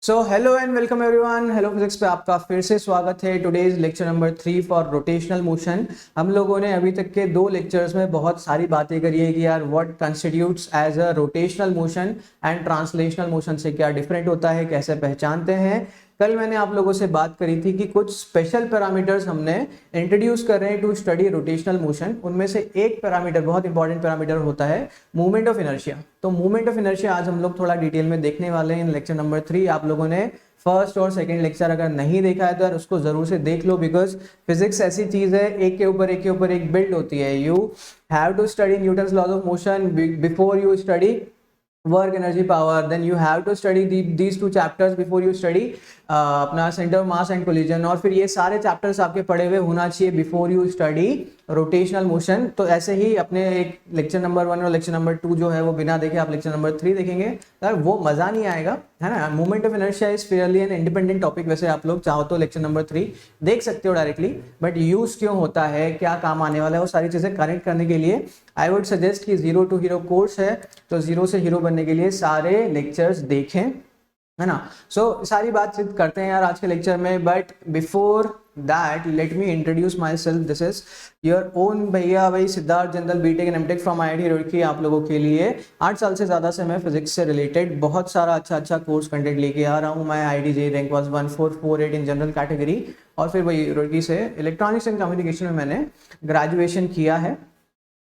So hello and welcome everyone. Hello physics पे आपका फिर से स्वागत है। Today's lecture number 3 for rotational motion. हम लोगों ने अभी तक के दो लेक्चर्स में बहुत सारी बातें करी है कि यार what constitutes as a rotational motion and translational motion से क्या डिफरेंट होता है, कैसे पहचानते हैं। कल मैंने आप लोगों से बात करी थी कि कुछ स्पेशल पैरामीटर्स हमने इंट्रोड्यूस कर रहे हैं टू स्टडी रोटेशनल मोशन। उनमें से एक पैरामीटर, बहुत इंपॉर्टेंट पैरामीटर होता है मूवमेंट ऑफ इनर्शिया। तो मूवमेंट ऑफ इनर्शिया आज हम लोग थोड़ा डिटेल में देखने वाले हैं इन लेक्चर नंबर 3। आप लोगों ने फर्स्ट और सेकंड लेक्चर अगर नहीं देखा है तो यार उसको जरूर से देख लो, बिकॉज फिजिक्स ऐसी चीज है, एक के ऊपर एक के ऊपर एक बिल्ड होती है। You have to study Newton's laws of motion before you study work energy power, then you have to study these two chapters before you study अपना centre of mass and collision, और फिर ये सारे chapters आपके पढ़े हुए होना चाहिए before you study rotational motion. तो ऐसे ही अपने एक लेक्चर नंबर 1 और लेक्चर नंबर 2 जो है वो बिना देखे आप लेक्चर नंबर 3 देखेंगे यार वो मजा नहीं आएगा, है ना। Movement of inertia is fairly an independent topic. वैसे आप लोग चाहो तो लेक्चर नंबर 3 देख सकते हो डायरेक्टली, बट यूज क्यों होता है, क्या काम आने वाला है, वो सारी चीजें कनेक्ट करने के लिए आई वुड सजेस्ट कि 0 to हीरो कोर्स है, तो 0 से हीरो बनने के लिए सारे लेक्चर्स देखें, है ना। सो सारी बातचीत करते हैं यार आज के लेक्चर में, but before that let me introduce myself. This is your own भैया भाई Siddharth general BTech and MTech from IIT Roorkee. आप लोगों के लिए 8 साल से ज़्यादा से मैं फिजिक्स से रिलेटेड बहुत सारा अच्छा कोर्स कंटेंट लेके आ रहा हूँ। मैं IIT rank was 1448 in general category, और फिर वही रुड़की से इलेक्ट्रॉनिक्स एंड कम्युनिकेशन में मैंने ग्रेजुएशन किया है,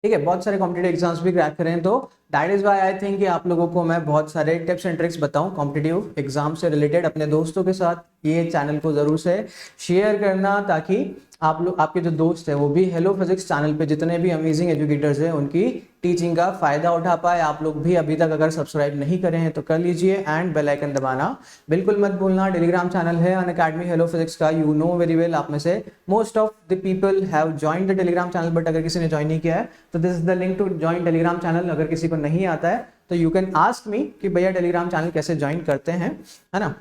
ठीक है। बहुत सारे कॉम्पिटेटिव एग्जाम्स भी क्रैक करें, तो that is why I think कि आप लोगों को मैं बहुत सारे टिप्स एंड ट्रिक्स बताऊं कॉम्पिटेटिव एग्जाम से रिलेटेड। अपने दोस्तों के साथ ये चैनल को जरूर से शेयर करना, ताकि आप लोग, आपके जो दोस्त है वो भी हेलो फिजिक्स चैनल पे जितने भी अमेजिंग एजुकेटर्स हैं उनकी टीचिंग का फायदा उठा पाए। आप लोग भी अभी तक अगर सब्सक्राइब नहीं करे हैं तो कर लीजिए, एंड बेल आइकन दबाना बिल्कुल मत भूलना। टेलीग्राम चैनल है अनअकैडमी हेलो फिजिक्स का, यू नो वेरी वेल। आप में से most of the people have joined the Telegram channel, but अगर किसी ने ज्वाइन नहीं किया है तो this is the link to join Telegram channel. अगर किसी को नहीं आता है तो यू कैन आस्क मी कि भैया टेलीग्राम चैनल कैसे ज्वाइन करते हैं, है ना।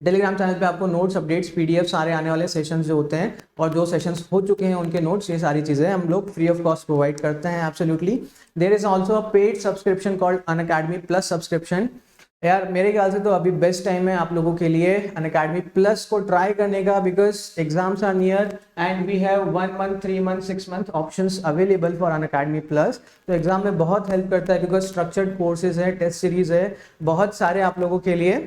टेलीग्राम चैनल पे आपको नोट्स, अपडेट्स, PDF सारे आने वाले सेशंस जो होते हैं और जो सेशंस हो चुके हैं उनके नोट्स, ये सारी चीज़ें हम लोग फ्री ऑफ कॉस्ट प्रोवाइड करते हैं। Absolutely there is also a paid subscription called Unacademy plus subscription. यार मेरे ख्याल से तो अभी बेस्ट टाइम है आप लोगों के लिए अनअकैडमी प्लस को ट्राई करने का, because exams are near and we have 1 month, 3 month, 6 month options available for Unacademy plus. तो एग्जाम में बहुत हेल्प करता है, बिकॉज स्ट्रक्चर्ड कोर्सेज है, टेस्ट सीरीज है, बहुत सारे आप लोगों के लिए,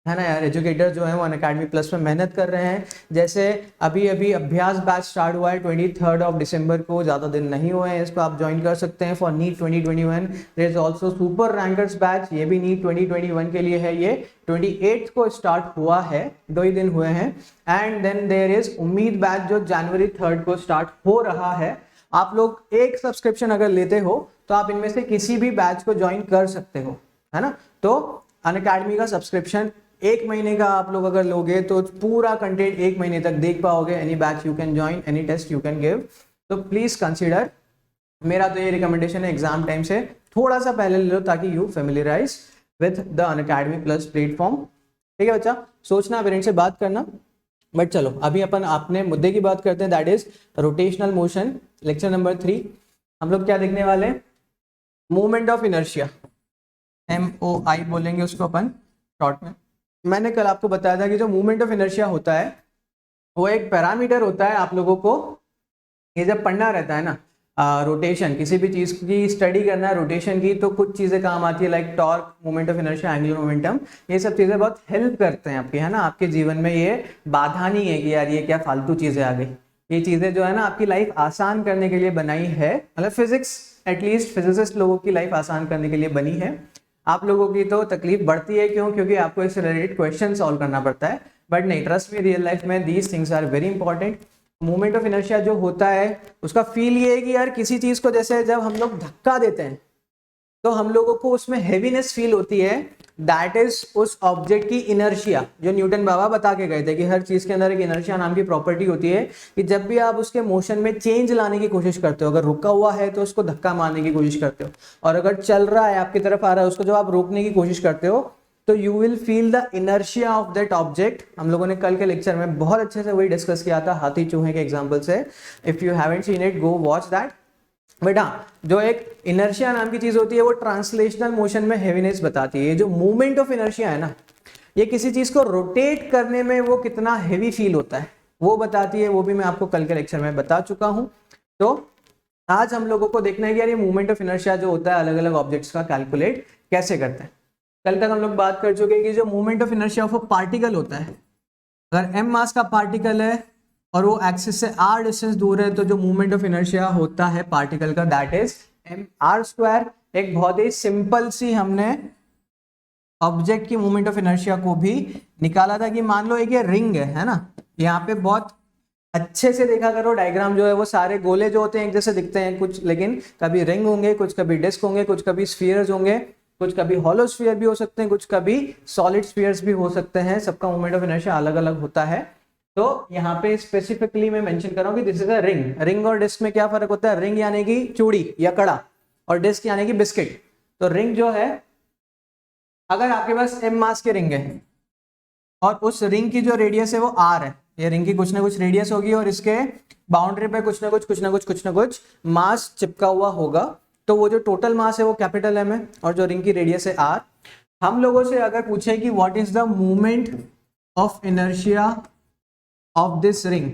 है ना यार। एजुकेटर जो है वो अनअकैडमी प्लस में मेहनत कर रहे हैं। जैसे अभी अभ्यास बैच स्टार्ट हुआ है 23 दिसंबर को, ज़्यादा दिन नहीं हुए हैं, इसको आप ज्वाइन कर सकते हैं for NEET 2021। There is also super rankers batch, ये भी नीट 2021 के लिए है। ये 28 को स्टार्ट हुआ है, 2 ही दिन हुए हैं। एंड देन देयर इज उम्मीद बैच जो जनवरी 3 को स्टार्ट हो रहा है। आप लोग एक सब्सक्रिप्शन अगर लेते हो तो आप इनमें से किसी भी बैच को ज्वाइन कर सकते हो, है ना। तो अनअकैडमी का सब्सक्रिप्शन 1 महीने का आप लोग अगर लोगे तो पूरा कंटेंट 1 महीने तक देख पाओगे। Any batch you can join, any test you can give, तो प्लीज कंसीडर। मेरा तो ये रिकमेंडेशन है, एग्जाम टाइम से थोड़ा सा पहले ले लो ताकि you familiarise with the Unacademy plus platform, ठीक है बच्चा। सोचना, पेरेंट्स से बात करना। बट चलो अभी अपन अपने मुद्दे की बात करते हैं, that is rotational motion. Lecture number 3 हम लोग क्या देखने वाले हैं, मूवमेंट ऑफ इनर्शिया, MOI बोलेंगे उसको अपन शॉर्ट में। मैंने कल आपको बताया था कि जो मूवमेंट ऑफ इनर्शिया होता है वो एक पैरामीटर होता है। आप लोगों को ये जब पढ़ना रहता है ना, रोटेशन, किसी भी चीज की स्टडी करना है रोटेशन की, तो कुछ चीजें काम आती है, like torque, moment of inertia, angular momentum. ये सब चीजें बहुत हेल्प करते हैं आपके, है ना। आपके जीवन में ये बाधा नहीं है कि यार ये क्या फालतू चीजें आ गई। ये चीजें जो है ना आपकी लाइफ आसान करने के लिए बनाई है, मतलब फिजिक्स, एटलीस्ट फिजिसिस्ट लोगों की लाइफ आसान करने के लिए बनी है। आप लोगों की तो तकलीफ बढ़ती है, क्यों? क्योंकि आपको इससे रिलेटेड क्वेश्चन सॉल्व करना पड़ता है। बट नहीं, ट्रस्ट मी, रियल लाइफ में these things are very important. Movement of inertia जो होता है उसका फील ये है कि यार किसी चीज को जैसे जब हम लोग धक्का देते हैं तो हम लोगों को उसमें हैवीनेस फील होती है। दैट इज उस ऑब्जेक्ट की इनर्शिया, जो न्यूटन बाबा बता के गए थे कि हर चीज के अंदर एक इनर्शिया नाम की प्रॉपर्टी होती है, कि जब भी आप उसके मोशन में चेंज लाने की कोशिश करते हो, अगर रुका हुआ है तो उसको धक्का मारने की कोशिश करते हो, और अगर चल रहा है आपकी तरफ आ रहा है उसको जब आप रोकने की कोशिश करते हो, तो you will feel the inertia of that object. हम लोगों ने कल के लेक्चर में बहुत अच्छे से वही डिस्कस किया था, हाथी चूहे के एग्जाम्पल से। If you haven't seen it, go watch that. बेटा जो एक इनर्शिया नाम की चीज होती है वो ट्रांसलेशनल मोशन में हेवीनेस बताती है। जो मूवमेंट ऑफ इनर्शिया है ना, ये किसी चीज को रोटेट करने में वो कितना हेवी फील होता है वो बताती है, वो भी मैं आपको कल के लेक्चर में बता चुका हूं। तो आज हम लोगों को देखना है कि यार ये मूवमेंट ऑफ इनर्शिया जो होता है अलग अलग ऑब्जेक्ट्स का कैलकुलेट कैसे करते हैं। कल तक हम लोग बात कर चुके हैं कि जो movement of inertia of a particle होता है, अगर m मास का पार्टिकल है और वो एक्सिस से r डिस्टेंस दूर है तो जो मूवमेंट ऑफ इनर्शिया होता है पार्टिकल का दैट इज mr²। एक बहुत ही सिंपल सी हमने ऑब्जेक्ट की मूवमेंट ऑफ इनर्शिया को भी निकाला था कि मान लो एक ये रिंग है ना, यहाँ पे बहुत अच्छे से देखा करो डायग्राम जो है वो सारे गोले जो होते हैं एक जैसे दिखते हैं कुछ, लेकिन कभी रिंग होंगे, कुछ कभी डिस्क होंगे, कुछ कभी स्फीयर्स होंगे, कुछ कभी हॉलो स्फीयर भी हो सकते हैं, कुछ कभी सॉलिड स्फीयर्स भी हो सकते हैं। सबका मूवमेंट ऑफ इनर्शिया अलग अलग होता है। तो यहाँ पे स्पेसिफिकली मैं मेंशन कर रहा हूँ कि this is a ring. Ring और डिस्क में क्या फर्क होता है? रिंग यानी कि चूड़ी या कड़ा और डिस्क यानी कि बिस्किट। तो रिंग जो है, अगर आपके पास m मास की रिंग है और उस रिंग की जो रेडियस है वो r है, ये रिंग की कुछ ना कुछ रेडियस होगी और इसके बाउंड्री पे कुछ ना कुछ मास चिपका हुआ होगा, तो वो जो टोटल मास है वो कैपिटल M है और जो रिंग की रेडियस है r। हम लोगों से अगर पूछे कि what is the movement of inertia of this ring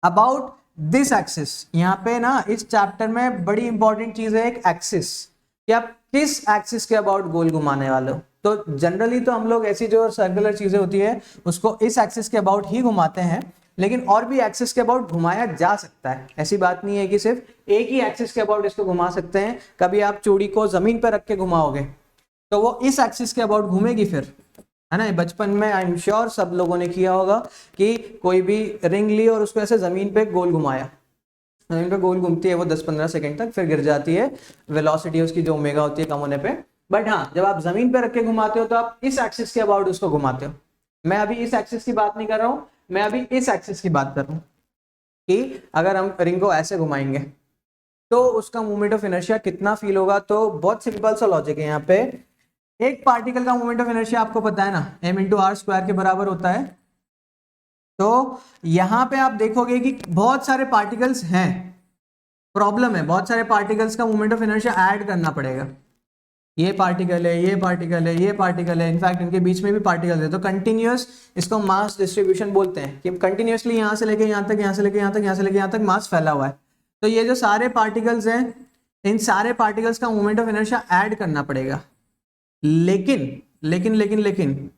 about this axis, यहाँ पे ना इस चैप्टर में बड़ी इंपॉर्टेंट चीज है एक एक्सिस, कि आप किस एक्सिस के अबाउट गोल घुमाने वाले हो। तो जनरली तो हम लोग ऐसी जो सर्कुलर चीजें होती है उसको इस एक्सिस के अबाउट ही घुमाते हैं, लेकिन और भी एक्सिस के अबाउट घुमाया जा सकता है। ऐसी बात नहीं है कि सिर्फ एक ही एक्सिस के अबाउट इसको घुमा सकते हैं। कभी आप चूड़ी को जमीन पर रख के घुमाओगे तो वो इस एक्सिस के अबाउट घूमेगी फिर, है ना। बचपन में आई एम श्योर सब लोगों ने किया होगा कि कोई भी रिंग ली और उसको ऐसे जमीन पे गोल घुमाया, जमीन पे गोल घूमती है वो 10-15 सेकंड तक, फिर गिर जाती है, वेलोसिटी उसकी जो ओमेगा होती है कम होने पे। बट हाँ, जब आप जमीन पे रख के घुमाते हो तो आप इस एक्सिस के अबाउट उसको घुमाते हो। मैं अभी इस एक्सिस की बात नहीं कर रहा हूँ, मैं अभी इस एक्सिस की बात कर रहा हूँ कि अगर हम रिंग को ऐसे घुमाएंगे तो उसका मूवमेंट ऑफ इनर्शिया कितना फील होगा। तो बहुत सिंपल सा लॉजिक है यहाँ पे। एक पार्टिकल का मूवमेंट ऑफ इनर्शिया आपको पता है ना, m×r² के बराबर होता है। तो यहां पे आप देखोगे कि बहुत सारे पार्टिकल्स हैं, प्रॉब्लम है, बहुत सारे पार्टिकल्स का मूवमेंट ऑफ इनर्शिया ऐड करना पड़ेगा। ये पार्टिकल है, ये पार्टिकल है, ये पार्टिकल है, इनफैक्ट इनके बीच में भी पार्टिकल है। तो कंटिन्यूअस इसको मास डिस्ट्रीब्यूशन बोलते हैं कि कंटिन्यूअसली यहां से लेके यहां तक, यहां से लेके यहां तक, यहां से लेके यहां तक मास फैला हुआ है। तो ये जो सारे पार्टिकल्स हैं, इन सारे पार्टिकल्स का मूवमेंट ऑफ इनर्शिया ऐड करना पड़ेगा। लेकिन लेकिन लेकिन लेकिन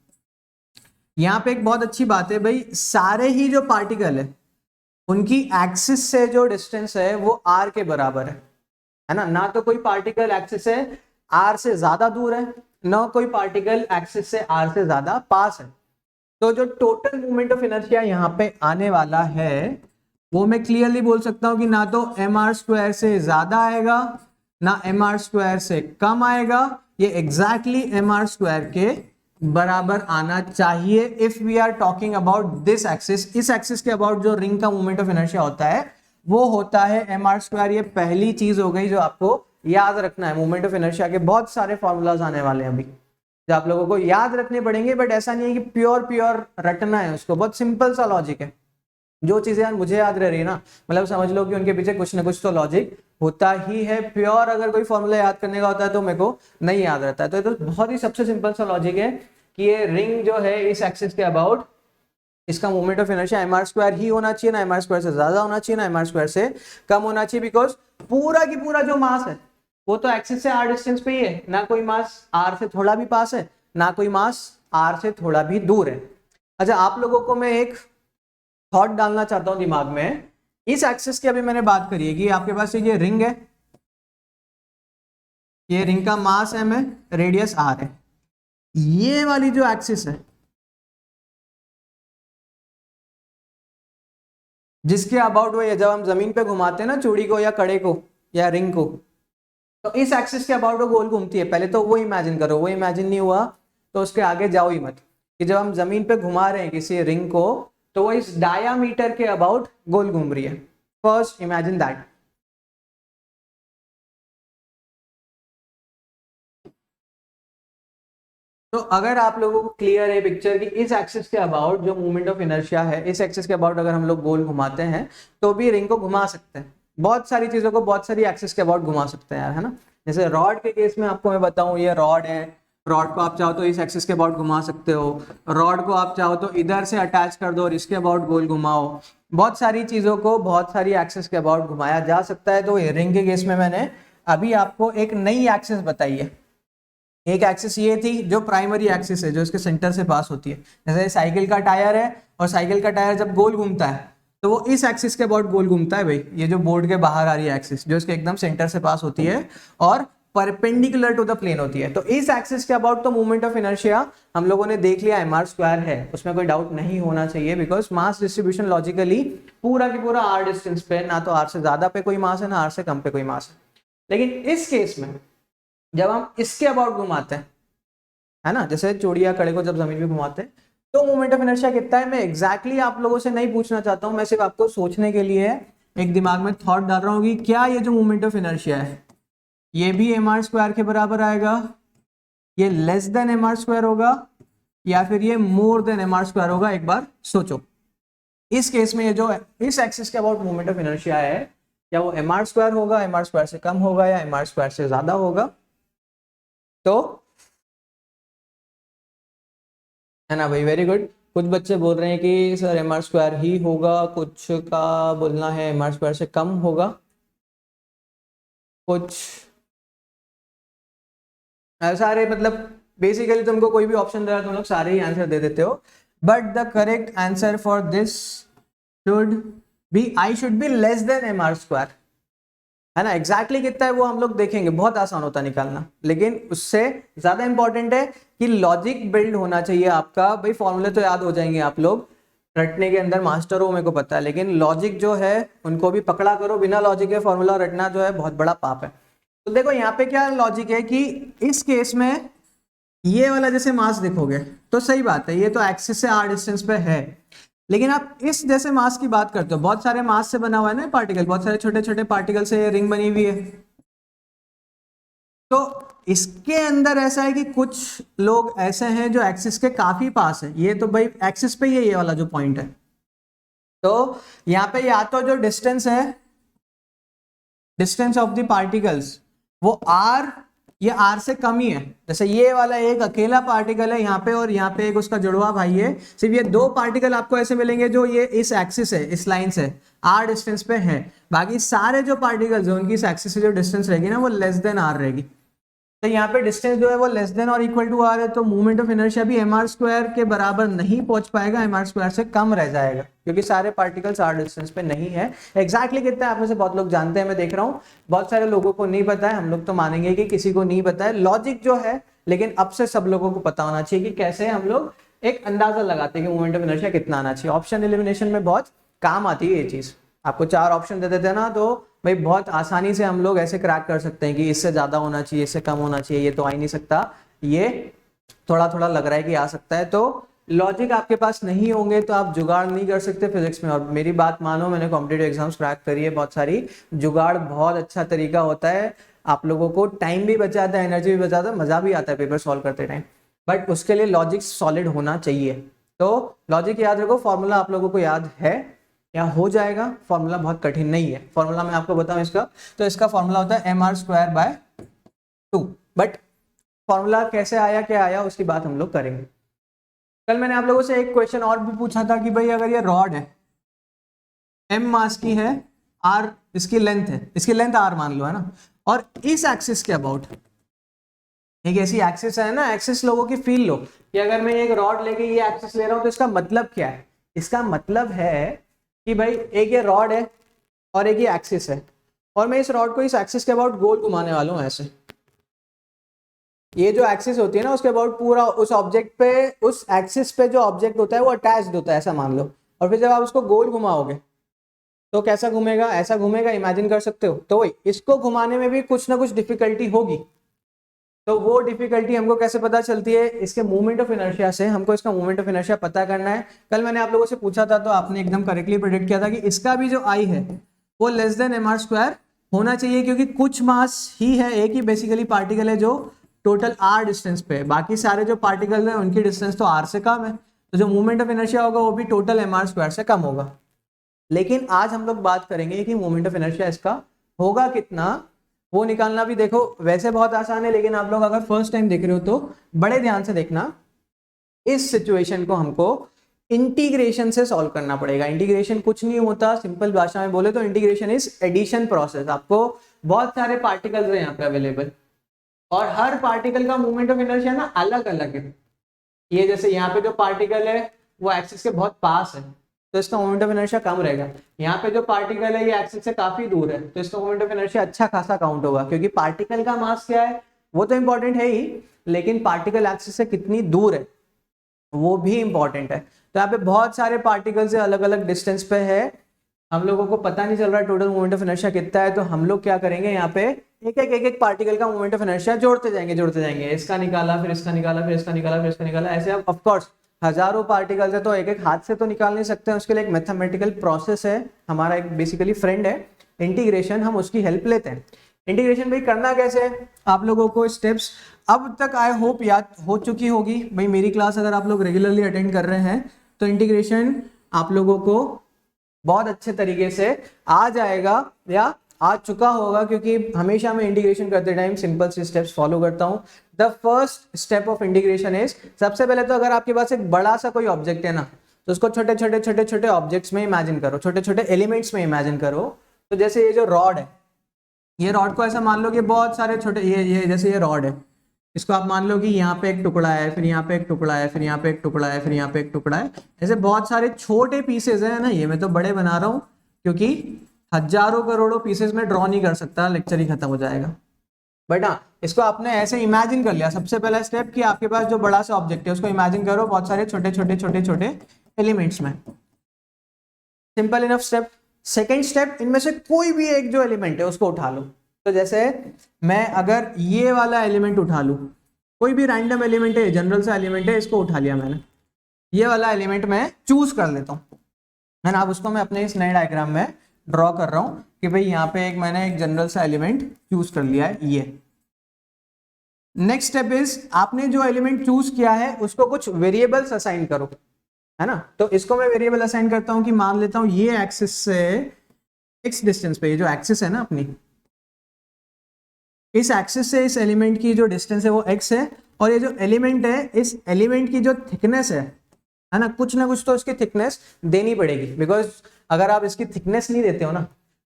यहाँ पे एक बहुत अच्छी बात है भाई, सारे ही जो पार्टिकल है उनकी एक्सिस से जो डिस्टेंस है वो r के बराबर है ना। ना तो कोई पार्टिकल एक्सिस से r से ज्यादा दूर है, ना कोई पार्टिकल एक्सिस से r से ज्यादा पास है। तो जो टोटल मूवमेंट ऑफ इनर्शिया यहाँ पे आने वाला है वो मैं क्लियरली बोल सकता हूँ कि ना तो mr² से ज्यादा आएगा ना mr² से कम आएगा, ये एग्जैक्टली mr² के बराबर आना चाहिए if we are talking about this axis. इस एक्सिस के अबाउट जो रिंग का मूवमेंट ऑफ इनर्शिया होता है वो होता है mr²। ये पहली चीज हो गई जो आपको याद रखना है। मूवमेंट ऑफ इनर्शिया के बहुत सारे फॉर्मूलाज आने वाले हैं अभी जो आप लोगों को याद रखने पड़ेंगे, बट ऐसा नहीं है कि प्योर रटना है उसको, बहुत सिंपल सा लॉजिक है। जो चीजें यार मुझे याद रह रही है ना, मतलब समझ लो कि उनके पीछे कुछ ना कुछ तो लॉजिक होता ही है। प्योर अगर कोई फॉर्मूला याद करने का होता है तो मेरे को नहीं याद रहता है। तो ये तो बहुत ही सबसे सिंपल सा लॉजिक है कि ये रिंग जो है इस एक्सिस के अबाउट, इसका मूवमेंट ऑफ इनर्शिया mr² ही होना चाहिए, ना mr² से ज्यादा होना चाहिए, ना mr² से कम होना चाहिए। बिकॉज पूरा की पूरा जो मास है वो तो एक्सिस से r डिस्टेंस पे ही है, ना कोई मास r से थोड़ा भी पास है, ना कोई मास r से थोड़ा भी दूर है। अच्छा, आप लोगों को मैं एक थॉट डालना चाहता हूं दिमाग में। इस एक्सिस की अभी मैंने बात करी है कि आपके पास ये रिंग है, ये रिंग का मास m है, रेडियस r है। ये वाली जो एक्सिस है जिसके अबाउट वो, जब हम जमीन पे घुमाते हैं ना चूड़ी को या कड़े को या रिंग को, तो इस एक्सिस के अबाउट वो गोल घूमती है। पहले तो वो इमेजिन करो, वो इमेजिन नहीं हुआ तो उसके आगे जाओ ही मत, कि जब हम जमीन पे घुमा रहे हैं किसी रिंग को तो वो इस डायामीटर के अबाउट गोल घूम रही है। First imagine that. तो अगर आप लोगों को क्लियर है पिक्चर कि इस एक्सिस के अबाउट जो मूवमेंट ऑफ इनर्शिया है, इस एक्सिस के अबाउट अगर हम लोग गोल घुमाते हैं तो भी रिंग को घुमा सकते हैं। बहुत सारी चीजों को बहुत सारी एक्सिस के अबाउट घुमा सकते हैं यार, है ना। जैसे रॉड के केस में आपको मैं बताऊं, ये रॉड है रॉड को आप चाहो तो इस एक्सिस के अबाउट घुमा सकते हो, रॉड को आप चाहो तो इधर से अटैच कर दो और इसके अबाउट गोल घुमाओ। बहुत सारी चीज़ों को बहुत सारी एक्सिस के अबाउट घुमाया जा सकता है। तो रिंग के केस में मैंने अभी आपको एक नई एक्सिस बताई है। एक एक्सिस ये थी जो प्राइमरी एक्सिस है, जो इसके सेंटर से पास होती है। जैसे साइकिल का टायर है और साइकिल का टायर जब गोल घूमता है तो वो इस एक्सिस के अबाउट गोल घूमता है भाई। ये जो बोर्ड के बाहर आ रही है एक्सिस जो इसके एकदम सेंटर से पास होती है और परपेंडिकुलर टू द प्लेन होती है, तो इस एक्सिस के अबाउट तो मूवमेंट ऑफ इनर्शिया हम लोगों ने देख लिया mr स्क्वायर है, उसमें कोई डाउट नहीं होना चाहिए। बिकॉज मास डिस्ट्रीब्यूशन लॉजिकली पूरा की पूरा r डिस्टेंस पे, ना तो r से ज्यादा पे कोई मास है ना r से कम पे कोई मास है। लेकिन इस केस में जब हम इसके अबाउट घुमाते हैं, है ना, जैसे चूड़िया कड़े को जब जमीन पे घुमाते हैं, तो मोमेंट ऑफ इनर्शिया कितना है मैं एग्जैक्टली आप लोगों से नहीं पूछना चाहता हूं, मैं सिर्फ आपको सोचने के लिए एक दिमाग में थॉट डाल रहा हूं कि क्या ये जो मोमेंट ऑफ इनर्शिया है ये भी mr स्क्वायर के बराबर आएगा, ये लेस देन mr स्क्वायर होगा या फिर ये मोर देन mr स्क्वायर होगा। एक बार सोचो, इस केस में ये जो इस एक्सिस के अबाउट मोमेंट ऑफ इनर्शिया है, क्या वो mr स्क्वायर होगा, mr स्क्वायर से कम होगा या mr स्क्वायर से ज्यादा होगा? तो है ना भाई, वेरी गुड। कुछ बच्चे बोल रहे हैं कि सर mr स्क्वायर ही होगा, कुछ का बोलना है mr स्क्वायर से कम होगा, कुछ सारे, मतलब बेसिकली तुमको कोई भी ऑप्शन दे रहा है तुम लोग सारे ही आंसर दे देते हो। But the correct answer for this should be I should be less than mr square, है ना। एग्जैक्टली कितना है वो हम लोग देखेंगे, बहुत आसान होता है निकालना, लेकिन उससे ज्यादा इंपॉर्टेंट है कि लॉजिक बिल्ड होना चाहिए आपका। भाई फॉर्मूले तो याद हो जाएंगे आप लोग, रटने के अंदर मास्टर हो मेरे को पता है, लेकिन लॉजिक जो है उनको भी पकड़ा करो। बिना लॉजिक के फॉर्मूला रटना जो है बहुत बड़ा पाप है। तो देखो यहाँ पे क्या लॉजिक है कि इस केस में ये वाला जैसे मास देखोगे तो सही बात है, ये तो एक्सिस से r डिस्टेंस पे है, लेकिन आप इस जैसे मास की बात करते हो, बहुत सारे मास से बना हुआ है ना पार्टिकल, बहुत सारे छोटे छोटे पार्टिकल से रिंग बनी हुई है। तो इसके अंदर ऐसा है कि कुछ लोग ऐसे हैं जो एक्सिस के काफी पास है, ये तो भाई एक्सिस पे ही है ये वाला जो पॉइंट है। तो यहाँ पे या तो जो डिस्टेंस है, डिस्टेंस ऑफ द पार्टिकल्स, वो r, ये r से कम ही है। जैसे ये वाला एक अकेला पार्टिकल है यहाँ पे और यहाँ पे एक उसका जुड़वा भाई है, सिर्फ ये दो पार्टिकल आपको ऐसे मिलेंगे जो ये इस एक्सिस है, इस लाइन से r डिस्टेंस पे है। बाकी सारे जो पार्टिकल्स हैं उनकी इस एक्सिस से जो डिस्टेंस रहेगी ना वो लेस देन r रहेगी। तो यहाँ पे डिस्टेंस जो है वो लेस देन और इक्वल टू r है, तो मूवमेंट ऑफ इनर्शिया भी mr स्क्वायर के बराबर नहीं पहुंच पाएगा, mr स्क्वायर से कम रह जाएगा, क्योंकि सारे पार्टिकल्स r डिस्टेंस पे नहीं है। एग्जैक्टली कितना है आप में से बहुत लोग जानते हैं, मैं देख रहा हूँ बहुत सारे लोगों को नहीं पता है। हम लोग तो मानेंगे कि किसी को नहीं पता है लॉजिक जो है, लेकिन अब से सब लोगों को पता होना चाहिए कि कैसे हम लोग एक अंदाजा लगाते हैं कि मूवमेंट ऑफ इनर्शिया कितना आना चाहिए। ऑप्शन एलिमिनेशन में बहुत काम आती है ये चीज। आपको 4 ऑप्शन दे देते हैं ना, तो भाई बहुत आसानी से हम लोग ऐसे क्रैक कर सकते हैं कि इससे ज्यादा होना चाहिए, इससे कम होना चाहिए, ये तो आ ही नहीं सकता, ये थोड़ा थोड़ा लग रहा है कि आ सकता है। तो लॉजिक आपके पास नहीं होंगे तो आप जुगाड़ नहीं कर सकते फिजिक्स में। और मेरी बात मानो, मैंने कॉम्पिटेटिव एग्जाम्स क्रैक करी है बहुत सारी, जुगाड़ बहुत अच्छा तरीका होता है, आप लोगों को टाइम भी बचाता है, एनर्जी भी बचाता है, मजा भी आता है पेपर सॉल्व करते टाइम। बट उसके लिए लॉजिक सॉलिड होना चाहिए। तो लॉजिक याद रखो, फॉर्मूला आप लोगों को याद है या हो जाएगा, फॉर्मूला बहुत कठिन नहीं है। फॉर्मूला मैं आपको बताऊं इसका, तो इसका फॉर्मूला होता है mr square by 2। But formula कैसे आया क्या आया उसकी बात हम लोग करेंगे। कल मैंने आप लोगों से एक क्वेश्चन और भी पूछा था कि भाई अगर ये रॉड है, m मास की है, r इसकी लेंथ है, इसकी लेंथ r मान लो, है ना, और इस एक्सिस के अबाउट एक ऐसी एक्सिस है ना, एक्सिस लोगों की फील लो कि अगर मैं एक रॉड लेके ये एक्सिस ले रहा हूं तो इसका मतलब क्या है। इसका मतलब है कि भाई एक ये रॉड है और एक ये एक्सिस है, और मैं इस रॉड को इस एक्सिस के अबाउट गोल घुमाने वाला हूं ऐसे। ये जो एक्सिस होती है ना उसके अबाउट पूरा उस ऑब्जेक्ट पे, उस एक्सिस पे जो ऑब्जेक्ट होता है वो अटैच्ड होता है ऐसा मान लो, और फिर जब आप उसको गोल घुमाओगे तो कैसा घूमेगा, ऐसा घूमेगा, इमेजिन कर सकते हो। तो वही इसको घुमाने में भी कुछ ना कुछ डिफिकल्टी होगी। तो वो डिफिकल्टी हमको कैसे पता चलती है, इसके मूवमेंट ऑफ इनर्शिया से हमको इसका मूवमेंट ऑफ इनर्शिया पता करना है। कल मैंने आप लोगों से पूछा था तो आपने एकदम करेक्टली प्रेडिक्ट किया था कि इसका भी जो आई है वो लेस देन mr स्क्वायर होना चाहिए, क्योंकि कुछ मास ही है, एक ही बेसिकली पार्टिकल है जो टोटल r डिस्टेंस पे है, बाकी सारे जो पार्टिकल है उनकी डिस्टेंस तो r से कम है, तो जो मूवमेंट ऑफ इनर्शिया होगा वो भी टोटल mr स्क्वायर से कम होगा। लेकिन आज हम लोग बात करेंगे कि मूवमेंट ऑफ इनर्शिया इसका होगा कितना वो निकालना भी देखो वैसे बहुत आसान है, लेकिन आप लोग अगर फर्स्ट टाइम देख रहे हो तो बड़े ध्यान से देखना। इस सिचुएशन को हमको इंटीग्रेशन से सॉल्व करना पड़ेगा। इंटीग्रेशन कुछ नहीं होता, सिंपल भाषा में बोले तो इंटीग्रेशन इज एडिशन प्रोसेस। आपको बहुत सारे पार्टिकल्स हैं यहाँ पे अवेलेबल, और हर पार्टिकल का मूवमेंट ऑफ इनर्शिया ना अलग अलग है। ये जैसे यहाँ पे जो पार्टिकल है वो एक्सिस के बहुत पास है, तो इसका मोमेंट ऑफ इनर्शिया कम रहेगा। यहाँ पे जो पार्टिकल है ये एक्सिस से काफी दूर है, तो इसका मोमेंट ऑफ इनर्शिया अच्छा खासा काउंट होगा, क्योंकि पार्टिकल का मास क्या है वो तो इंपॉर्टेंट है ही, लेकिन पार्टिकल एक्सिस से कितनी दूर है वो भी इंपॉर्टेंट है। तो यहाँ पे बहुत सारे पार्टिकल से अलग अलग डिस्टेंस पे है, हम लोगों को पता नहीं चल रहा टोटल मोमेंट ऑफ इनर्शिया कितना है, तो हम लोग क्या करेंगे यहाँ पे एक पार्टिकल का मोमेंट ऑफ इनर्शिया जोड़ते जाएंगे। इसका निकाला, फिर इसका निकाला, फिर इसका निकाला, फिर इसका निकाला, ऐसे अब ऑफ कोर्स हजारों पार्टिकल्स है तो एक हाथ से तो निकाल नहीं सकते हैं, उसके लिए एक मैथमेटिकल प्रोसेस है, हमारा एक बेसिकली फ्रेंड है इंटीग्रेशन, हम उसकी हेल्प लेते हैं। इंटीग्रेशन भाई करना कैसे है, आप लोगों को स्टेप्स अब तक आई होप याद हो चुकी होगी। भाई मेरी क्लास अगर आप लोग रेगुलरली अटेंड कर रहे हैं तो इंटीग्रेशन आप लोगों को बहुत अच्छे तरीके से आ जाएगा या आ चुका होगा, क्योंकि हमेशा मैं इंटीग्रेशन करते टाइम सिंपल से स्टेप्स फॉलो करता हूँ। The first step of integration is, सबसे पहले तो अगर आपके पास एक बड़ा सा कोई ऑब्जेक्ट है ना, तो उसको छोटे छोटे ऑब्जेक्ट्स में इमेजिन करो, छोटे छोटे एलिमेंट्स में इमेजिन करो। तो जैसे ये जो रॉड है, ये रॉड को ऐसा मान लो कि बहुत सारे छोटे, ये जैसे ये रॉड है, इसको आप मान लो कि यहाँ पे एक टुकड़ा है, फिर यहाँ पे एक टुकड़ा है, फिर यहाँ पे एक टुकड़ा है, फिर यहाँ पे एक टुकड़ा है, ऐसे बहुत सारे छोटे पीसेज है ना। ये मैं तो बड़े बना रहा हूँ क्योंकि हजारों करोड़ों पीसेज में ड्रॉ नहीं कर सकता, लेक्चर ही खत्म हो जाएगा। बट हाँ, इसको आपने ऐसे इमेजिन कर लिया। सबसे पहला स्टेप कि आपके पास जो बड़ा सा ऑब्जेक्ट है उसको इमेजिन करो बहुत सारे छोटे छोटे एलिमेंट्स में। Simple enough step. Second step, इनमें से कोई भी एक जो एलिमेंट है उसको उठा लो। तो जैसे मैं अगर ये वाला एलिमेंट उठा लूं, कोई भी रैंडम एलिमेंट है, जनरल सा एलिमेंट है, इसको उठा लिया मैंने, ये वाला एलिमेंट मैं चूज कर लेता हूँ, है ना। अब उसको मैं अपने इस नए डायग्राम में ड्रॉ कर रहा हूँ कि भाई यहाँ पे मैंने एक जनरल सा एलिमेंट चूज कर लिया है ये। नेक्स्ट स्टेप इज, आपने जो एलिमेंट चूज किया है उसको कुछ वेरिएबल्स असाइन करो, है ना। तो इसको मैं वेरिएबल असाइन करता हूँ कि मान लेता हूँ ये एक्सिस से एक्स डिस्टेंस पे, ये जो एक्सिस है ना अपनी, इस एक्सिस से इस एलिमेंट की जो डिस्टेंस है वो x है, और ये जो एलिमेंट है इस एलिमेंट की जो थिकनेस है ना कुछ तो इसकी थिकनेस देनी पड़ेगी, बिकॉज अगर आप इसकी थिकनेस नहीं देते हो ना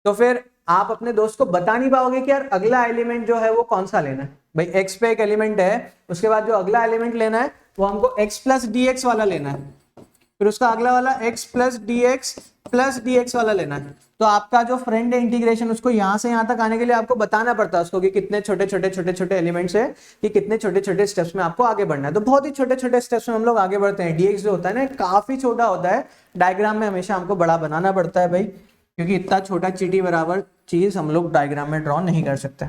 तो फिर आप अपने दोस्त को बता नहीं पाओगे कि यार अगला एलिमेंट जो है वो कौन सा लेना है। भाई x पे एक एलिमेंट है, उसके बाद जो अगला एलिमेंट लेना है वो हमको x प्लस dx वाला लेना है, फिर उसका अगला वाला x प्लस dx वाला लेना है। तो आपका जो फ्रेंड है इंटीग्रेशन, उसको यहाँ से यहाँ तक आने के लिए आपको बताना पड़ता है उसको कि कितने छोटे एलिमेंट्स है, कि कितने छोटे स्टेप्स में आपको आगे बढ़ना है। तो बहुत ही छोटे स्टेप्स में हम लोग आगे बढ़ते हैं। dx जो होता है ना काफी छोटा होता है, डायग्राम में हमेशा हमको बड़ा बनाना पड़ता है भाई, क्योंकि इतना छोटा चीटी बराबर चीज हम लोग डायग्राम में ड्रॉ नहीं कर सकते।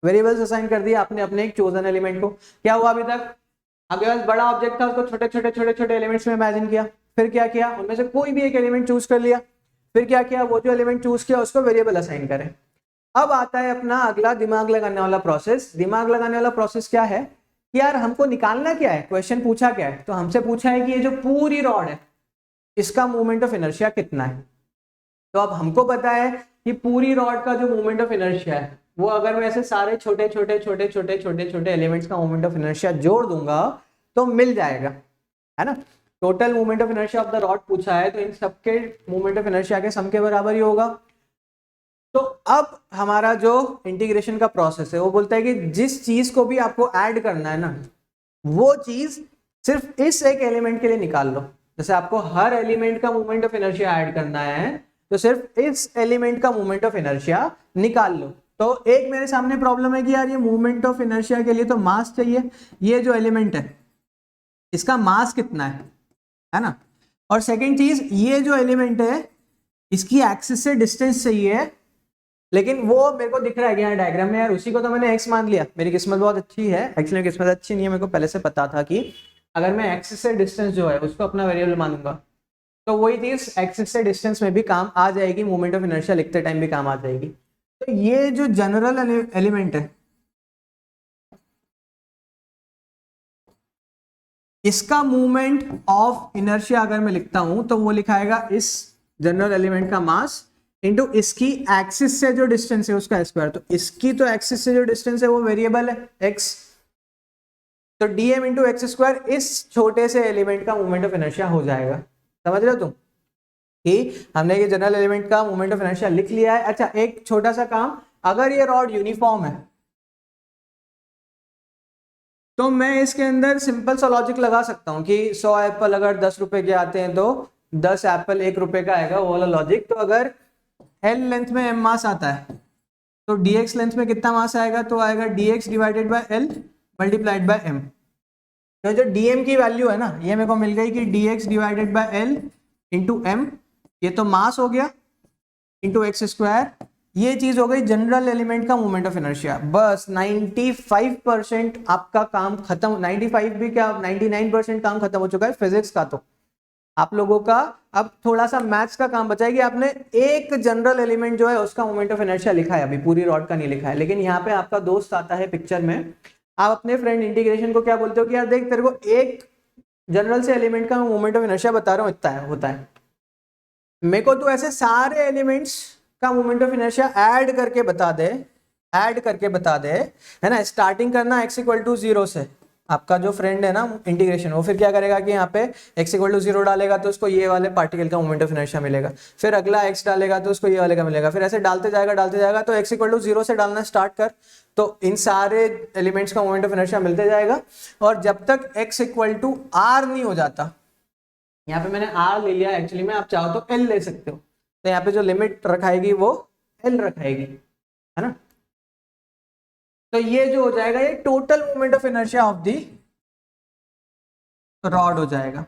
वेरिएबल्स असाइन कर दिया आपने अपने एक चोजन एलिमेंट को। क्या हुआ अभी तक, आपके पास बड़ा ऑब्जेक्ट था, उसको छोटे एलिमेंट्स में इमेजिन किया, फिर क्या किया, उनमें से कोई भी एक एलिमेंट चूज कर लिया, फिर क्या किया, वो जो एलिमेंट चूज किया उसको वेरिएबल असाइन करें। अब आता है अपना अगला दिमाग लगाने वाला प्रोसेस। दिमाग लगाने वाला प्रोसेस क्या है कि यार हमको निकालना क्या है, क्वेश्चन पूछा क्या है, तो हमसे पूछा है कि ये जो पूरी रॉड है इसका मूवमेंट ऑफ इनर्शिया कितना है। तो अब हमको पता है कि पूरी रॉड का जो मूवमेंट ऑफ इनर्शिया है वो अगर मैं ऐसे सारे छोटे एलिमेंट्स का मूवमेंट ऑफ इनर्शिया जोड़ दूंगा तो मिल जाएगा, है ना। Total movement of inertia of the rod पूछा है, तो इन सबके मूवमेंट ऑफ इनर्शिया के सम के बराबर ही होगा। तो अब हमारा जो इंटीग्रेशन का प्रोसेस है वो बोलता है कि जिस चीज को भी आपको ऐड करना है ना, वो चीज सिर्फ इस एक एलिमेंट के लिए निकाल लो। जैसे आपको हर एलिमेंट का मूवमेंट ऑफ इनर्शिया ऐड करना है तो सिर्फ इस एलिमेंट का मूवमेंट ऑफ इनर्शिया निकाल लो। तो एक मेरे सामने प्रॉब्लम है कि यार ये मूवमेंट ऑफ इनर्शिया के लिए तो मास चाहिए, ये जो एलिमेंट है इसका मास कितना है ना। और सेकंड चीज, ये जो एलिमेंट है इसकी एक्सिस से डिस्टेंस चाहिए, लेकिन वो मेरे को दिख रहा है यहाँ डायग्राम में, यार उसी को तो मैंने x मान लिया। मेरी किस्मत बहुत अच्छी है, एक्चुअली किस्मत अच्छी नहीं है, मेरे को पहले से पता था कि अगर मैं एक्सिस से डिस्टेंस जो है उसको अपना वेरिएबल मानूंगा तो वही चीज एक्सिस से डिस्टेंस में भी काम आ जाएगी, मूवमेंट ऑफ इनर्शिया लिखते टाइम भी काम आ जाएगी। तो ये जो जनरल एलिमेंट है इसका मूवमेंट ऑफ इनर्शिया अगर मैं लिखता हूं तो वो लिखाएगा इस जनरल एलिमेंट का मास इंटू इसकी एक्सिस से जो डिस्टेंस है उसका स्क्वायर। तो इसकी तो एक्सिस से जो डिस्टेंस है वो वेरिएबल है x, तो dm इंटू एक्स स्क्वायर इस छोटे से एलिमेंट का मोमेंट ऑफ इनर्शिया हो जाएगा। समझ रहे हो तुम कि हमने ये जनरल एलिमेंट का मोमेंट ऑफ इनर्शिया लिख लिया है। अच्छा, एक छोटा सा काम, अगर ये रॉड यूनिफॉर्म है तो मैं इसके अंदर सिंपल सा लॉजिक लगा सकता हूं कि 100 एप्पल अगर 10 रुपए के आते हैं तो 10 एप्पल 1 रुपए का आएगा, वो वाला लॉजिक। तो अगर L लेंथ में m मास आता है तो dx लेंथ में कितना मास आएगा, तो आएगा dx divided by L multiplied by m। तो जो dm की वैल्यू है ना, ये मेरे को मिल गई कि dx divided by L into m, ये तो मास हो गया, इंटू एक्स स्क्वायर, ये चीज हो गई जनरल एलिमेंट का मोमेंट ऑफ इनर्शिया। बस 95% आपका काम खत्म, 95 भी क्या 99% काम खत्म हो चुका है फिजिक्स का। तो आप लोगों का अब थोड़ा सा मैथ्स का काम बचा है कि आपने एक जनरल एलिमेंट जो है उसका मोमेंट ऑफ इनर्शिया लिखा है, अभी पूरी रॉड का नहीं लिखा है। लेकिन यहाँ पे आपका दोस्त आता है पिक्चर में, आप अपने फ्रेंड इंटीग्रेशन को क्या बोलते हो कि यार देख तेरे को एक जनरल से एलिमेंट का मोमेंट ऑफ इनर्शिया बता रहा हूँ, इतना है होता है, मेरे को तो ऐसे सारे एलिमेंट्स का मोमेंट ऑफ इनर्शिया ऐड करके बता दे, ऐड करके बता दे, है ना। स्टार्टिंग करना x इक्वल टू 0 से, आपका जो फ्रेंड है ना इंटीग्रेशन, वो फिर क्या करेगा कि यहाँ पे x इक्वल टू 0 डालेगा तो उसको ये वाले पार्टिकल का मोमेंट ऑफ इनर्शिया मिलेगा, फिर अगला x डालेगा तो उसको ये वाले का मिलेगा, फिर ऐसे डालते जाएगा। तो x इक्वल टू 0 से डालना स्टार्ट कर, तो इन सारे एलिमेंट्स का मोमेंट ऑफ इनर्शिया मिलते जाएगा। और जब तक x इक्वल टू r नहीं हो जाता, यहाँ पे मैंने r ले लिया, एक्चुअली में आप चाहो तो l ले सकते हो, तो यहाँ पे जो लिमिट रखाएगी वो l रखाएगी, है ना। तो ये जो हो जाएगा ये total moment of inertia of the rod हो जाएगा।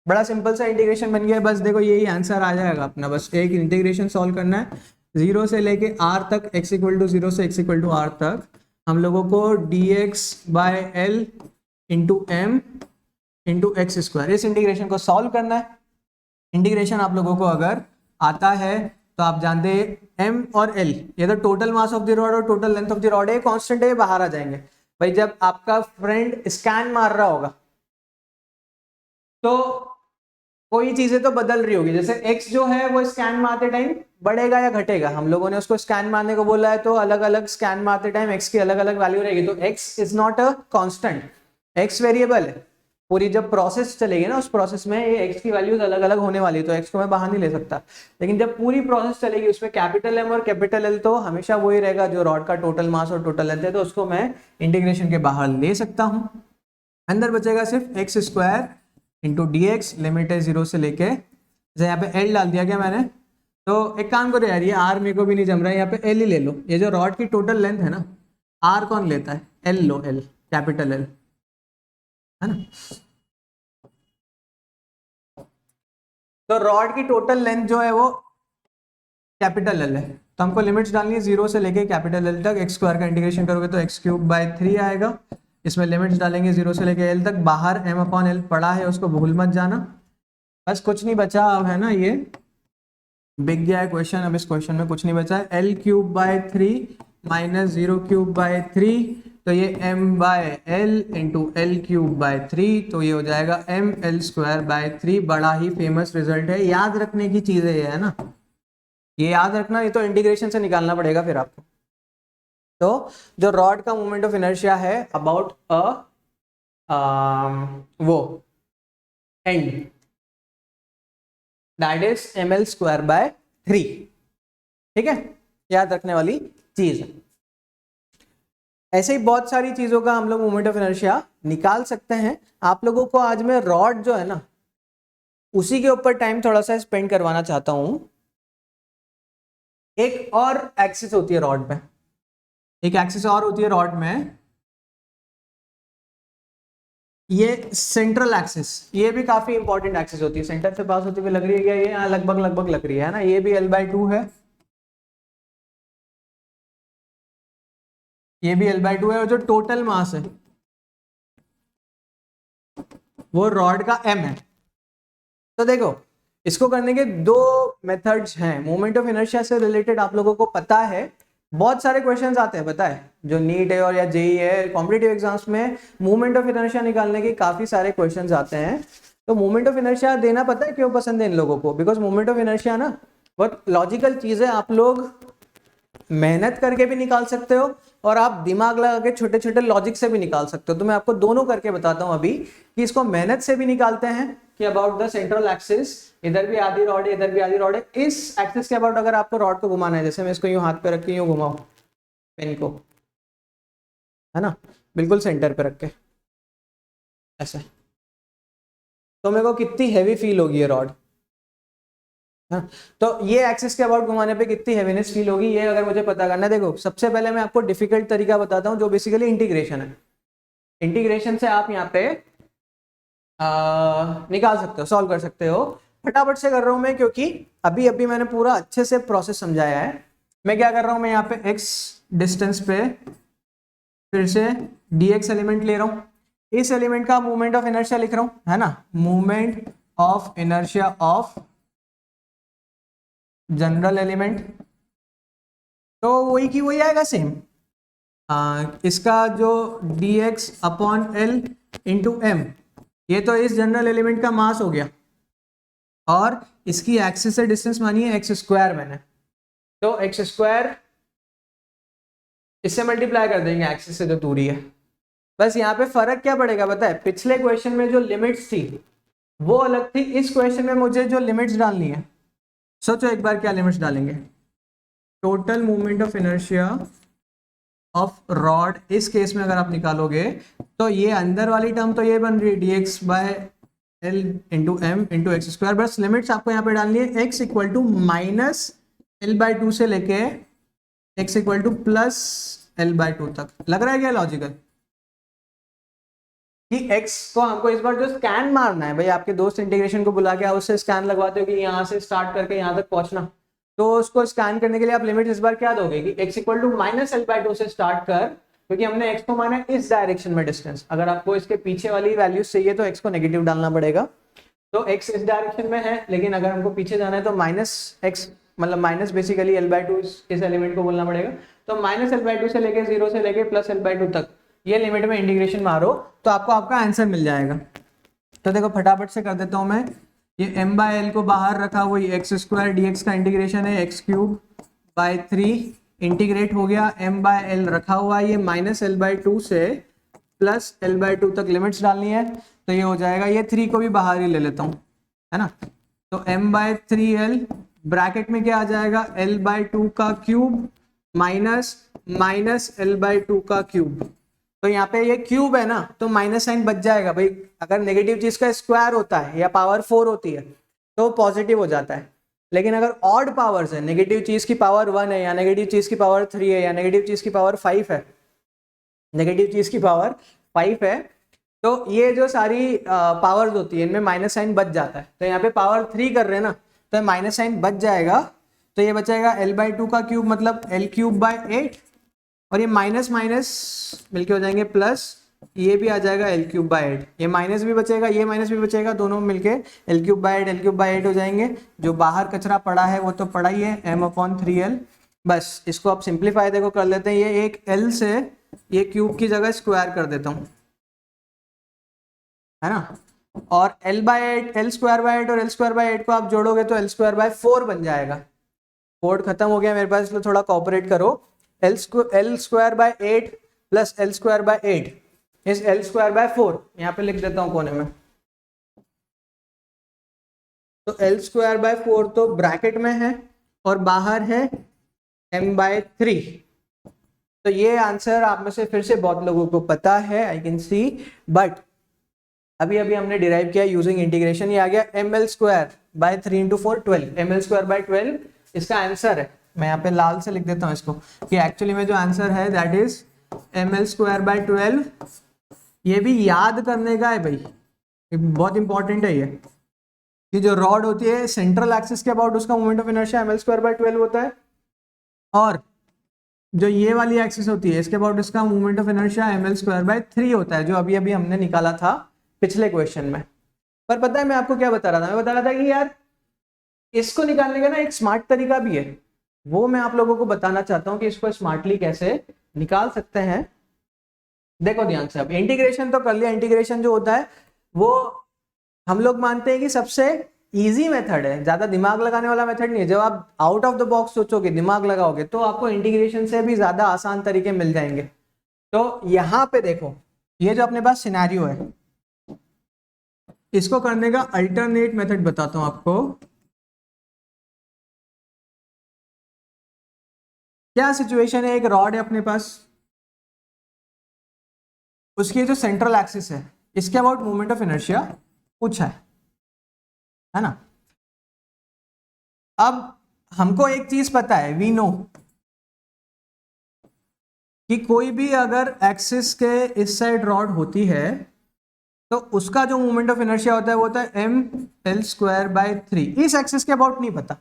बड़ा सिंपल सा इंटीग्रेशन बन गया, बस देखो यही आंसर आ जाएगा अपना। बस एक इंटीग्रेशन सॉल्व करना है 0 से लेके r तक, x इक्वल टू 0 से x इक्वल टू r तक, हम लोगों को dx by l into m into x square, इस इंटीग्रेशन को सॉल्व करना है। इंटीग्रेशन आप लोगों को अगर आता है तो आप जानते हैं m और l, ये तो total mass of the rod और total length of the rod है, कांस्टेंट है, बाहर आ जाएंगे। भाई जब आपका फ्रेंड स्कैन मार रहा होगा तो कोई चीजें तो बदल रही होगी, जैसे x जो है वो स्कैन मारते टाइम बढ़ेगा या घटेगा। हम लोगों ने उसको स्कैन मारने को बोला है तो अलग अलग स्कैन मारते टाइम x की अलग अलग वैल्यू रहेगी। तो x is not a constant, x variable है। पूरी जब प्रोसेस चलेगी ना, उस प्रोसेस में ये x की वैल्यूज अलग अलग होने वाली है, तो x को मैं बाहर नहीं ले सकता। लेकिन जब पूरी प्रोसेस चलेगी उसमें कैपिटल M और कैपिटल L तो हमेशा वही रहेगा जो रॉड का टोटल मास और टोटल लेंथ है, तो उसको मैं इंटीग्रेशन के बाहर ले सकता हूं। अंदर बचेगा सिर्फ x square into D x, limit है 0 से लेके, जैसे यहाँ पे L डाल दिया क्या मैंने। तो एक काम करो यार, ये R मेरे को भी नहीं जम रहा है, यहाँ पे L ही ले लो। ये जो रॉड की टोटल लेंथ है ना, R कौन लेता है, L लो, L कैपिटल L, है ना। तो रॉड की टोटल लेंथ जो है वो कैपिटल L है, तो हमको लिमिट्स डालनी है 0 से लेके कैपिटल L तक। एक्स स्क्वायर का इंटीग्रेशन करोगे तो x क्यूब बाय 3 आएगा, इसमें लिमिट्स डालेंगे 0 से लेके L तक, बाहर m अपॉन L पड़ा है उसको भूल मत जाना। बस कुछ नहीं बचा अब, है ना, ये बिक गया है क्वेश्चन। अब इस क्वेश्चन में कुछ नहीं बचा है, L cube by 3 minus 0 cube by 3, तो ये m by L into L cube by 3, तो ये हो जाएगा m l स्क्वायर बाय 3। बड़ा ही फेमस रिजल्ट है, याद रखने की चीज है ये, है ना, ये याद रखना, ये तो इंटीग्रेशन से निकालना पड़ेगा फिर आपको। तो जो रॉड का मोमेंट ऑफ इनर्शिया है अबाउट वो end, that is M L square by 3, ठीक है, याद रखने वाली चीज है। ऐसे ही बहुत सारी चीजों का हम लोग मोमेंट ऑफ इनर्शिया निकाल सकते हैं। आप लोगों को आज मैं रॉड जो है ना उसी के ऊपर टाइम थोड़ा सा स्पेंड करवाना चाहता हूं। एक और एक्सिस होती है रॉड में, एक एक्सिस और होती है रॉड में, ये सेंट्रल एक्सिस, ये भी काफी इंपॉर्टेंट एक्सिस होती है। सेंटर से पास होती हुई लग रही है क्या, ये यहाँ लगभग लगभग लग रही है ना, ये भी L/2 है, ये भी L/2 है, और जो टोटल मास है वो रॉड का m है। तो देखो इसको करने के दो मेथड्स हैं। मोमेंट ऑफ इनर्शिया से रिलेटेड आप लोगों को पता है बहुत सारे क्वेश्चंस आते हैं, पता है, जो नीट है और या जेई है, कॉम्पिटिटिव एग्जाम्स में मोमेंट ऑफ इनर्शिया निकालने के काफी सारे क्वेश्चंस आते हैं। तो मोमेंट ऑफ इनर्शिया देना पता है क्यों पसंद है इन लोगों को, बिकॉज मोमेंट ऑफ इनर्शिया ना बहुत लॉजिकल चीज़ है, आप लोग मेहनत करके भी निकाल सकते हो और आप दिमाग लगा के छोटे छोटे लॉजिक से भी निकाल सकते हो। तो मैं आपको दोनों करके बताता हूं अभी कि इसको मेहनत से भी निकालते हैं कि अबाउट द सेंट्रल एक्सिस, इधर भी आधी रॉड है इधर भी आधी रॉड है, इस एक्सिस के अबाउट अगर आपको रॉड को घुमाना है, जैसे मैं इसको यूं हाथ पे रख के यूं घुमाऊं पेन को, है ना, बिल्कुल सेंटर पे रख के ऐसे, तो मेरे को कितनी हैवी फील होगी ये रॉड, हाँ। तो ये एक्सिस के अबाउट घुमाने पे कितनी हैवीनेस फील होगी, ये अगर मुझे पता करना है, देखो सबसे पहले मैं आपको डिफिकल्ट तरीका बताता हूँ जो बेसिकली इंटीग्रेशन है। इंटीग्रेशन से आप यहाँ पे निकाल सकते हो, सॉल्व कर सकते हो। फटाफट से कर रहा हूँ मैं क्योंकि अभी अभी मैंने पूरा अच्छे से प्रोसेस समझाया है। मैं क्या कर रहा हूँ, मैं यहाँ पे x डिस्टेंस पे फिर से dx एलिमेंट ले रहा हूँ, इस एलिमेंट का मूवमेंट ऑफ इनर्शिया लिख रहा हूँ, है ना, movement of inertia of general element, तो वही की वही आएगा सेम। इसका जो dx upon l into M, ये तो इस जनरल एलिमेंट का मास हो गया और इसकी एक्सिस से डिस्टेंस मानी है एक्स स्क्वायर मैंने, तो एक्स स्क्वायर इससे मल्टीप्लाई कर देंगे एक्सिस से जो दूरी है। बस यहाँ पे फर्क क्या पड़ेगा पता है, पिछले क्वेश्चन में जो लिमिट्स थी वो अलग थी, इस क्वेश्चन में मुझे जो लिमिट्स डालनी है, सोचो एक बार क्या लिमिट्स डालेंगे, total movement of inertia of rod, इस केस में अगर आप निकालोगे तो ये अंदर वाली टर्म तो ये बन रही है dx by l into M into x square, बस लिमिट्स आपको यहाँ पे डालनी है x equal to minus l/2 से लेके x equal two plus l/2 तक। लग रहा है क्या लॉजिकल कि x को हमको इस बार जो स्कैन मारना है, भाई आपके दोस्त इंटीग्रेशन को बुला के आप उससे स्कैन लगवाते हो कि यहाँ से स्टार्ट करके यहाँ तक पहुंचना, तो उसको स्कैन करने के लिए आप लिमिट इस बार क्या दोगे कि x equal to minus l/2 से स्टार्ट कर, क्योंकि हमने x को माना है इस डायरेक्शन में डिस्टेंस, अगर आपको इसके पीछे वाली वैल्यूज चाहिए तो x को नेगेटिव डालना पड़ेगा, तो x इस डायरेक्शन में है, लेकिन अगर हमको पीछे जाना है तो माइनस x, मतलब माइनस बेसिकली l/2 इस एलिमेंट को बोलना पड़ेगा, तो माइनस l/2 से लेके 0 से लेके प्लस l/2 तक ये लिमिट में इंटीग्रेशन मारो तो आपको आपका आंसर मिल जाएगा। तो देखो फटाफट से कर देता हूं मैं, ये m/l को बाहर रखा, वही एक्स स्क्वायर dx का इंटीग्रेशन है x³/3 इंटीग्रेट हो गया, m/l रखा हुआ है, ये माइनस l/2 से प्लस l/2 तक लिमिट्स डालनी है, तो ये हो जाएगा, ये 3 को भी बाहर ही ले लेता हूँ, है ना, तो m/3l ब्रैकेट में क्या आ जाएगा, l/2 का क्यूब माइनस माइनस l/2 का क्यूब, तो यहाँ पे ये क्यूब है ना तो माइनस साइन बच जाएगा भाई, अगर नेगेटिव चीज का स्क्वायर होता है या पावर 4 होती है तो पॉजिटिव हो जाता है, लेकिन अगर ऑड पावर्स है, नेगेटिव चीज की पावर 1 है या नेगेटिव चीज की पावर 3 है या नेगेटिव चीज की पावर 5 है, नेगेटिव चीज की पावर 5 है, तो ये जो सारी पावर्स होती है इनमें माइनस साइन बच जाता है, तो यहाँ पे पावर 3 कर रहे हैं ना तो माइनस साइन बच जाएगा, तो ये बचेगा l/2 का क्यूब मतलब l³/8, और ये माइनस माइनस मिलके हो जाएंगे प्लस, ये भी आ जाएगा l³/8, ये माइनस भी बचेगा ये माइनस भी बचेगा, दोनों मिलके l³/8 हो जाएंगे, जो बाहर कचरा पड़ा है वो तो पड़ा ही है m/3l, बस इसको आप सिंप्लीफाई देखो कर लेते हैं, ये एक l से ये क्यूब की जगह स्क्वायर कर देता हूँ, है ना, और l/8 l²/8 और l²/8 को आप जोड़ोगे तो l²/4 बन जाएगा, कोड खत्म हो गया मेरे पास, इसलिए थोड़ा कोऑपरेट करो, l²/8 प्लस l²/8 इस l²/4 यहाँ पे लिख देता हूँ कोने में, तो l²/4 तो ब्रैकेट में है और बाहर है m/3, तो ये आंसर आप में से फिर से बहुत लोगों को पता है, आई कैन सी, बट अभी अभी हमने डिराइव किया यूजिंग इंटीग्रेशन, ये आ गया ml²/3 × 4 12, ml²/12 इसका आंसर है, मैं यहाँ पे लाल से लिख देता हूँ इसको कि एक्चुअली में जो आंसर है दैट इज ml²/12, ये भी याद करने का है भाई, बहुत इंपॉर्टेंट है ये, कि जो रॉड होती है सेंट्रल एक्सिस के अबाउट उसका मोमेंट ऑफ इनर्शिया ml²/12 होता है, और जो ये वाली एक्सिस होती है इसके अबाउट इसका मोमेंट ऑफ इनर्शिया ml²/3 होता है, जो अभी अभी हमने निकाला था पिछले क्वेश्चन में। पर पता है मैं आपको क्या बता रहा था, मैं बता रहा था कि यार इसको निकालने का ना एक स्मार्ट तरीका भी है, वो मैं आप लोगों को बताना चाहता हूँ कि इसको स्मार्टली कैसे निकाल सकते हैं। देखो ध्यान से, अब इंटीग्रेशन तो कर लिया, इंटीग्रेशन जो होता है वो हम लोग मानते हैं कि सबसे इजी मेथड है, ज्यादा दिमाग लगाने वाला मेथड नहीं है। जब आप आउट ऑफ द बॉक्स सोचोगे, दिमाग लगाओगे, तो आपको इंटीग्रेशन से भी ज्यादा आसान तरीके मिल जाएंगे। तो यहाँ पे देखो, ये जो अपने पास सिनेरियो है, इसको करने का अल्टरनेट मेथड बताता हूं आपको। क्या सिचुएशन है, एक रॉड है अपने पास, उसकी जो सेंट्रल एक्सिस है, इसके अबाउट मोमेंट ऑफ इनर्शिया पूछा है ना। अब हमको एक चीज पता है, वी नो कि कोई भी अगर एक्सिस के इस साइड रॉड होती है तो उसका जो मोमेंट ऑफ इनर्शिया होता है वो होता है mL²/3। इस एक्सिस के अबाउट नहीं पता,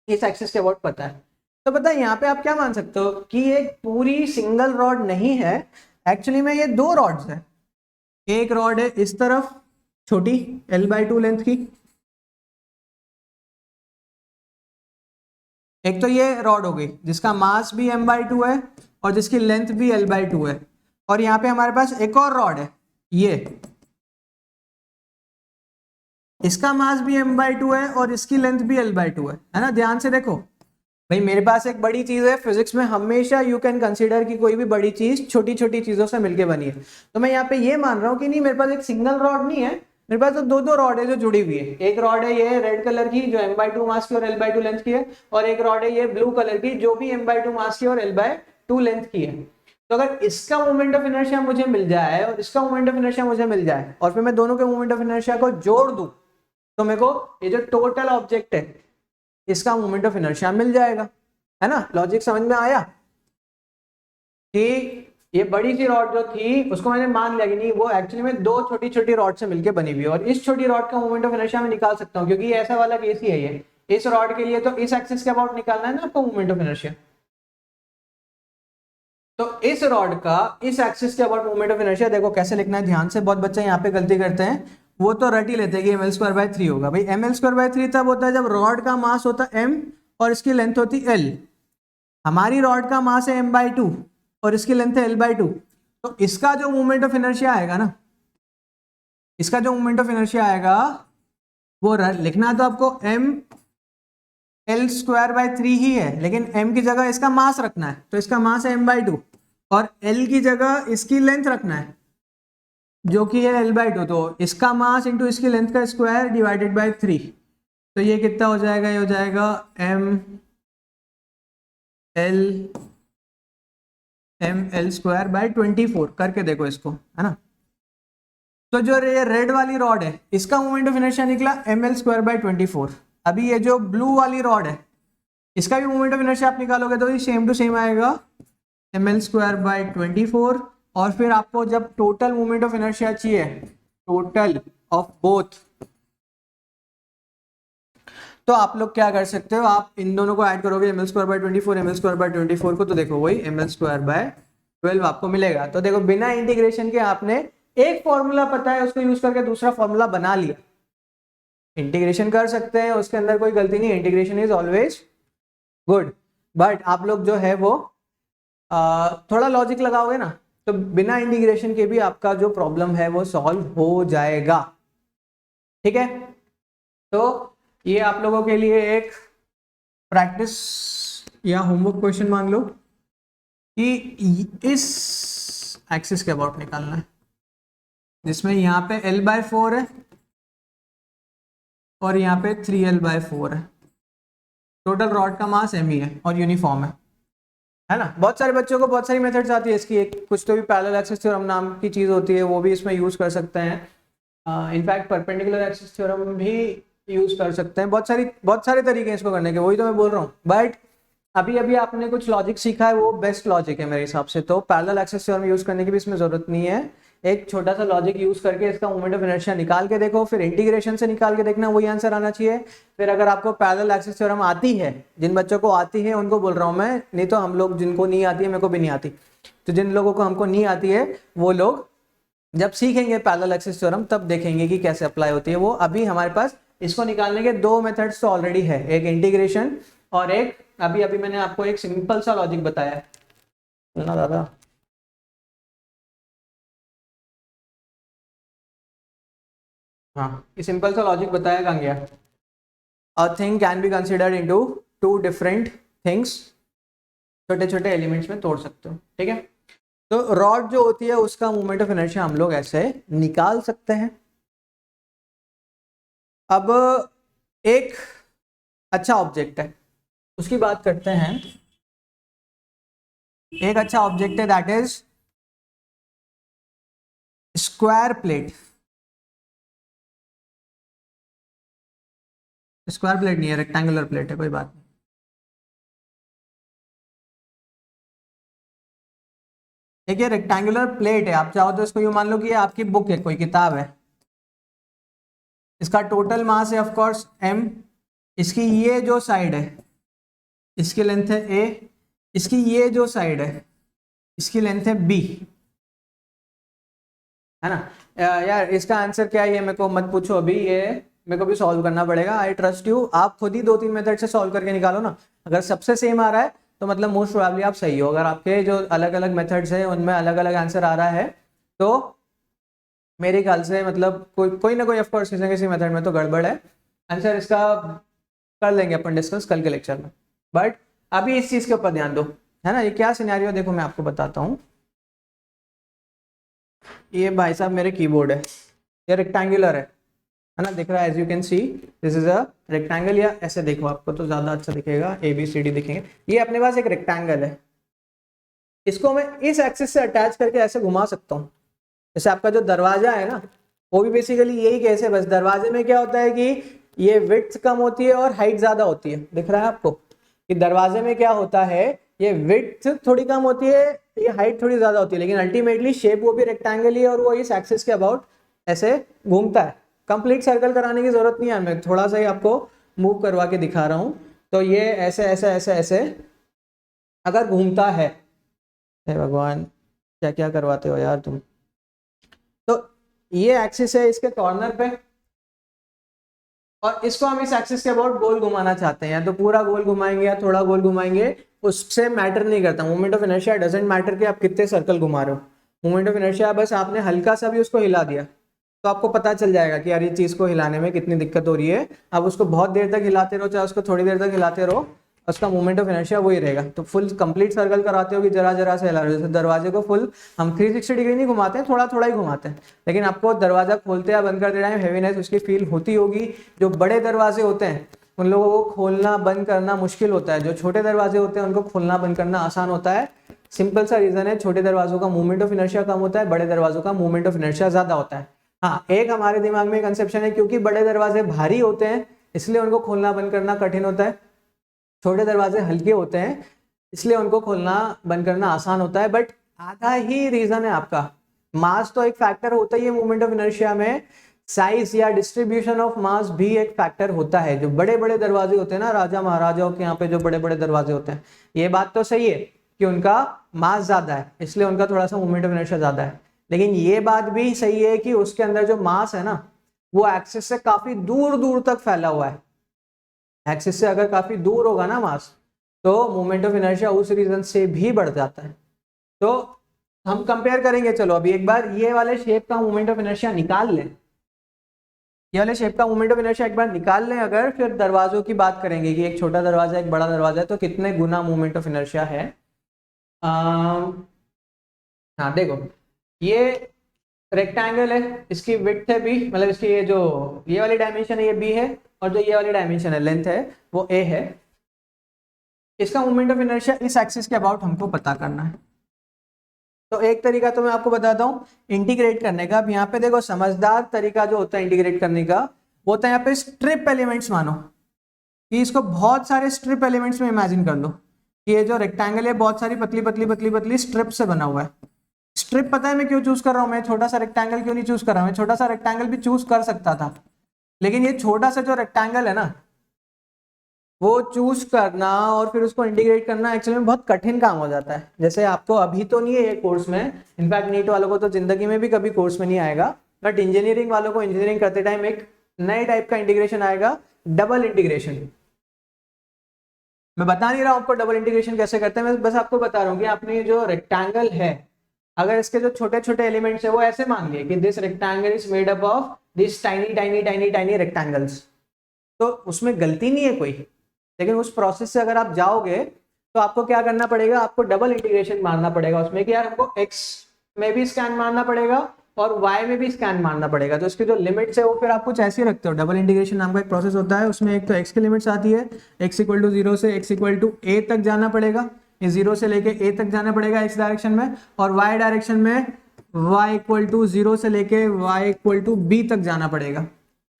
इस एक्सिस के अबाउट पता है। तो पता है यहाँ पे आप क्या मान सकते हो कि ये पूरी सिंगल रॉड नहीं है, एक्चुअली में ये दो रॉड्स है। एक रॉड है इस तरफ छोटी L/2 लेंथ की, एक तो ये रॉड हो गई जिसका मास भी m/2 है और जिसकी लेंथ भी L/2 है। और यहाँ पे हमारे पास एक और रॉड है, ये इसका मास भी m/2 है और इसकी लेंथ भी L/2 है ना। ध्यान से देखो भाई, मेरे पास एक बड़ी चीज है, फिजिक्स में हमेशा यू कैन कंसीडर कि कोई भी बड़ी चीज छोटी छोटी चीजों से मिलकर बनी है। तो मैं यहाँ पे ये मान रहा हूँ कि नहीं, मेरे पास एक सिंगल रॉड नहीं है, मेरे पास तो दो दो रॉड है जो जुड़ी हुई है। एक रॉड है ये रेड कलर की जो m/2 मास की और L/2 लेंथ की है, और एक रॉड है ये ब्लू कलर की जो भी m/2 मास की और L/2 लेंथ की है। तो अगर इसका मोमेंट ऑफ इनर्शिया मुझे मिल जाए और इसका मोमेंट ऑफ इनर्शिया मुझे मिल जाए और फिर मैं दोनों के मोमेंट ऑफ इनर्शिया को जोड़ दूं, तो मेरे को ये जो टोटल ऑब्जेक्ट है इसका मोमेंट ऑफ इनर्शिया मिल जाएगा, है ना। लॉजिक समझ में आया कि ये बड़ी सी रॉड जो थी उसको मैंने मान लिया कि नहीं, वो एक्चुअली में दो छोटी छोटी रॉड से मिलकर बनी हुई है, और इस छोटी रॉड का मोमेंट ऑफ इनर्शिया मैं निकाल सकता हूँ क्योंकि ये ऐसा वाला केस ही है। ये इस रॉड के लिए तो इस एक्सिस के अबाउट निकालना है ना आपको मोमेंट ऑफ इनर्शिया। तो इस रॉड का इस एक्सिस के अबाउट मोमेंट ऑफ इनर्शिया देखो कैसे लिखना है, ध्यान से। बहुत बच्चे यहाँ पे गलती करते हैं, वो तो रट ही लेते हैं कि mL²/3 होगा। भाई mL²/3 तब होता है जब रॉड का मास होता है m और इसकी लेंथ होती L। हमारी रॉड का मास है m/2 और इसकी लेंथ है L/2। तो इसका जो मोमेंट ऑफ इनर्शिया आएगा ना, इसका जो मोमेंट ऑफ इनर्शिया आएगा वो लिखना तो आपको mL²/3 ही है, लेकिन m की जगह इसका मास रखना है, तो इसका मास है m/2 और L की जगह इसकी लेंथ रखना है जो कि है L/2। तो इसका मास इंटू इसकी लेंथ का स्क्वायर डिवाइडेड बाय 3। तो ये कितना हो जाएगा, ये हो जाएगा mL²/24। करके देखो इसको, है ना। तो जो ये रेड वाली रॉड है इसका मोमेंट ऑफ इनर्शिया निकला mL²/24। अभी ये जो ब्लू वाली रॉड है इसका भी मोमेंट ऑफ इनर्शिया आप निकालोगे तो ये सेम टू सेम आएगा mL²/24। और फिर आपको जब टोटल मोमेंट ऑफ इनर्शिया चाहिए, टोटल ऑफ बोथ, तो आप लोग क्या कर सकते हो, आप इन दोनों को ऐड करोगे mL²/24 mL²/24 को, तो देखो वही mL²/12 आपको मिलेगा। तो देखो बिना इंटीग्रेशन के आपने एक फॉर्मूला पता है उसको यूज करके दूसरा फॉर्मूला बना लिया। इंटीग्रेशन कर सकते हैं, उसके अंदर कोई गलती नहीं, integration is always good. But आप लोग जो है वो थोड़ा लॉजिक लगाओगे ना, तो बिना इंटीग्रेशन के भी आपका जो प्रॉब्लम है वो सॉल्व हो जाएगा। ठीक है, तो ये आप लोगों के लिए एक प्रैक्टिस या होमवर्क क्वेश्चन मान लो कि इस एक्सिस के अबाउट निकालना है जिसमें यहाँ पे L/4 है और यहाँ पे 3L/4 है। टोटल रॉड का मास m ही है और यूनिफॉर्म है ना। बहुत सारे बच्चों को बहुत सारी मेथड्स आती है इसकी, एक कुछ तो भी पैरेलल एक्सिस थ्योरम नाम की चीज़ होती है, वो भी इसमें यूज़ कर सकते हैं। इनफैक्ट परपेंडिकुलर एक्सिस थ्योरम भी यूज़ कर सकते हैं। बहुत सारे तरीके हैं इसको करने के, वही तो मैं बोल रहा हूँ। बट अभी अभी आपने कुछ लॉजिक सीखा है, वो बेस्ट लॉजिक है मेरे हिसाब से। तो पैरेलल एक्सिस थ्योरम यूज़ करने की भी इसमें ज़रूरत नहीं है, एक छोटा सा लॉजिक यूज करके इसका मोमेंट ऑफ इनर्शिया निकाल के देखो, फिर इंटीग्रेशन से निकाल के देखना, वही आंसर आना चाहिए। फिर अगर आपको पैरेलल एक्सिस थ्योरम आती है, जिन बच्चों को आती है उनको बोल रहा हूँ मैं, नहीं तो हम लोग जिनको नहीं आती है, मेरे को भी नहीं आती, तो जिन लोगों को हमको नहीं आती है वो लोग जब सीखेंगे पैरेलल एक्सिस थ्योरम तब देखेंगे कि कैसे अप्लाई होती है वो। अभी हमारे पास इसको निकालने के दो मेथड्स तो ऑलरेडी है, एक इंटीग्रेशन और एक अभी अभी मैंने आपको एक सिंपल सा लॉजिक बताया है ना दादा। हाँ, ये सिंपल सा लॉजिक बताया कहाँ गया। A thing can be considered into two different things, छोटे छोटे एलिमेंट्स में तोड़ सकते हो, ठीक है। तो रॉड जो होती है उसका मोमेंट ऑफ इनर्शिया हम लोग ऐसे निकाल सकते हैं। अब एक अच्छा ऑब्जेक्ट है, उसकी बात करते हैं। एक अच्छा ऑब्जेक्ट है that is square plate. Square plate नहीं है, रेक्टेंगुलर प्लेट है, कोई बात नहीं। देखिए रेक्टेंगुलर प्लेट है, आप चाहो तो इसको यूं मान लो कि ये आपकी बुक है, कोई किताब है। इसका टोटल मास है ऑफ कोर्स m। इसकी ये जो साइड है इसकी लेंथ है a, इसकी ये जो साइड है इसकी लेंथ है b, है ना। यार इसका आंसर क्या है ये मेरे को मत पूछो अभी, ये मेरे को भी सॉल्व करना पड़ेगा। आई ट्रस्ट यू, आप खुद ही 2-3 मेथड से सॉल्व करके निकालो ना। अगर सबसे सेम आ रहा है तो मतलब मोस्ट प्रोबेबली आप सही हो। अगर आपके जो अलग अलग मेथड्स है उनमें अलग अलग आंसर आ रहा है तो मेरे ख्याल से मतलब कोई कोई ना कोई ऑफकोर्स किसी न किसी मेथड में तो गड़बड़ है। आंसर इसका कर लेंगे अपन डिस्कस कल के लेक्चर में, बट अभी इस चीज के ऊपर ध्यान दो, है ना। ये क्या सिनेरियो, देखो मैं आपको बताता हूँ। ये भाई साहब मेरे कीबोर्ड है, ये रेक्टेंगुलर है ना, दिख रहा है as you can see this is a rectangle. या ऐसे देखो आपको तो ज्यादा अच्छा दिखेगा, ABCD दिखेंगे। ये अपने पास एक रेक्टेंगल है, इसको मैं इस एक्सिस से अटैच करके ऐसे घुमा सकता हूँ। जैसे आपका जो दरवाजा है ना, वो भी बेसिकली यही केस है, बस दरवाजे में क्या होता है कि ये विड्थ कम होती है और हाइट ज्यादा होती है। दिख रहा है आपको कि दरवाजे में क्या होता है, ये विड्थ थोड़ी कम होती है, ये हाइट थोड़ी ज्यादा होती है, लेकिन अल्टीमेटली शेप वो भी रेक्टेंगल ही है और वो इस एक्सिस के अबाउट ऐसे घूमता है। कंप्लीट सर्कल कराने की जरूरत नहीं है, मैं थोड़ा सा ही आपको मूव करवा के दिखा रहा हूं। तो ये ऐसे ऐसे ऐसे ऐसे अगर घूमता है, हे भगवान क्या क्या करवाते हो यार तुम। तो ये एक्सिस है इसके कॉर्नर पे, और इसको हम इस एक्सिस के अबाउट गोल घुमाना चाहते हैं, या तो पूरा गोल घुमाएंगे या थोड़ा गोल घुमाएंगे, उससे मैटर नहीं करता। Moment of inertia doesn't matter कि आप कितने सर्कल घुमा रहे हो। मोमेंट ऑफ इनर्शिया बस आपने हल्का सा भी उसको हिला दिया तो आपको पता चल जाएगा कि यार ये चीज को हिलाने में कितनी दिक्कत हो रही है। आप उसको बहुत देर तक हिलाते रहो चाहे उसको थोड़ी देर तक हिलाते रहो, उसका मोमेंट ऑफ इनर्शिया वही रहेगा। तो फुल कंप्लीट सर्कल कराते हो कि जरा जरा से हिला रहे हो। जैसे दरवाजे को फुल हम 360 डिग्री नहीं घुमाते हैं, थोड़ा थोड़ा ही घुमाते हैं, लेकिन आपको दरवाजा खोलते या बंद करते टाइम हैवीनेस उसकी फील होती होगी। जो बड़े दरवाजे होते हैं उन लोगों को खोलना बंद करना मुश्किल होता है, जो छोटे दरवाजे होते हैं उनको खोलना बंद करना आसान होता है। सिंपल सा रीजन है, छोटे दरवाजों का मूवमेंट ऑफ इनर्शिया कम होता है, बड़े दरवाजों का मूवमेंट ऑफ इनर्शिया ज्यादा होता है। हाँ, एक हमारे दिमाग में कंसेप्शन है क्योंकि बड़े दरवाजे भारी होते हैं इसलिए उनको खोलना बंद करना कठिन होता है, छोटे दरवाजे हल्के होते हैं इसलिए उनको खोलना बंद करना आसान होता है। बट आधा ही रीजन है आपका। मास तो एक फैक्टर होता ही है मूवमेंट ऑफ इनर्शिया में, साइज या डिस्ट्रीब्यूशन ऑफ मास भी एक फैक्टर होता है। जो बड़े बड़े दरवाजे होते हैं ना, राजा महाराजाओं के यहाँ पे जो बड़े बड़े दरवाजे होते हैं, ये बात तो सही है कि उनका मास ज्यादा है इसलिए उनका थोड़ा सा मूवमेंट ऑफ इनर्शिया ज्यादा है, लेकिन ये बात भी सही है कि उसके अंदर जो मास है ना वो एक्सिस से काफी दूर दूर तक फैला हुआ है। एक्सिस से अगर काफी दूर होगा ना मास तो मोमेंट ऑफ इनर्शिया उस रीजन से भी बढ़ जाता है। तो हम कंपेयर करेंगे, चलो अभी एक बार ये वाले शेप का मोमेंट ऑफ इनर्शिया निकाल लें, ये वाले शेप का मोमेंट ऑफ इनर्शिया एक बार निकाल लें अगर, फिर दरवाजों की बात करेंगे कि एक छोटा दरवाजा एक बड़ा दरवाजा है तो कितने गुना मोमेंट ऑफ इनर्शिया है। हाँ देखो, ये रेक्टेंगल है, इसकी विड्थ है b, मतलब इसकी ये जो ये वाली डायमेंशन है ये b है, और जो ये वाली डायमेंशन है लेंथ है वो a है। इसका मोमेंट ऑफ इनर्शिया इस एक्सिस के अबाउट हमको पता करना है। तो एक तरीका तो मैं आपको बताता हूँ इंटीग्रेट करने का। अब यहाँ पे देखो समझदार तरीका जो होता है इंटीग्रेट करने का वो होता है यहाँ पे स्ट्रिप एलिमेंट्स। मानो कि इसको बहुत सारे स्ट्रिप एलिमेंट्स में इमेजिन कर लो कि ये जो रेक्टेंगल है बहुत सारी पतली पतली पतली पतली स्ट्रिप से बना हुआ है। स्ट्रिप पता है मैं क्यों चूज कर रहा हूँ, मैं छोटा सा रेक्टेंगल क्यों नहीं चूज कर रहा हूँ। मैं छोटा सा रेक्टेंगल भी चूज कर सकता था, लेकिन ये छोटा सा जो रेक्टेंगल है ना वो चूज करना और फिर उसको इंटीग्रेट करना एक्चुअली में बहुत कठिन काम हो जाता है। जैसे आपको अभी तो नहीं है ये कोर्स में, इनफैक्ट नीट वालों को तो जिंदगी में भी कभी कोर्स में नहीं आएगा, बट इंजीनियरिंग वालों को इंजीनियरिंग करते टाइम एक नए टाइप का इंटीग्रेशन आएगा, डबल इंटीग्रेशन। मैं बता नहीं रहा हूं आपको डबल इंटीग्रेशन कैसे करते हैं, मैं बस आपको बता रहा हूँ कि आपने जो रेक्टेंगल है अगर इसके जो छोटे छोटे एलिमेंट्स है वो ऐसे मान लिए कि this rectangle is made up of this tiny tiny tiny tiny rectangles, तो उसमें गलती नहीं है कोई। लेकिन उस प्रोसेस से अगर आप जाओगे तो आपको क्या करना पड़ेगा, आपको डबल इंटीग्रेशन मारना पड़ेगा उसमें कि यार हमको x में भी स्कैन मारना पड़ेगा और y में भी स्कैन मारना पड़ेगा। तो इसकी जो लिमिट्स है वो फिर आप कुछ ऐसे रखते हो, डबल इंटीग्रेशन नाम का एक प्रोसेस होता है, उसमें एक तो x की लिमिट्स आती है, x इक्वल टू 0 से x इक्वल टू a तक जाना पड़ेगा, ये 0 से लेके a तक जाना पड़ेगा x डायरेक्शन में, और y डायरेक्शन में y इक्वल टू 0 से लेके y इक्वल टू b तक जाना पड़ेगा,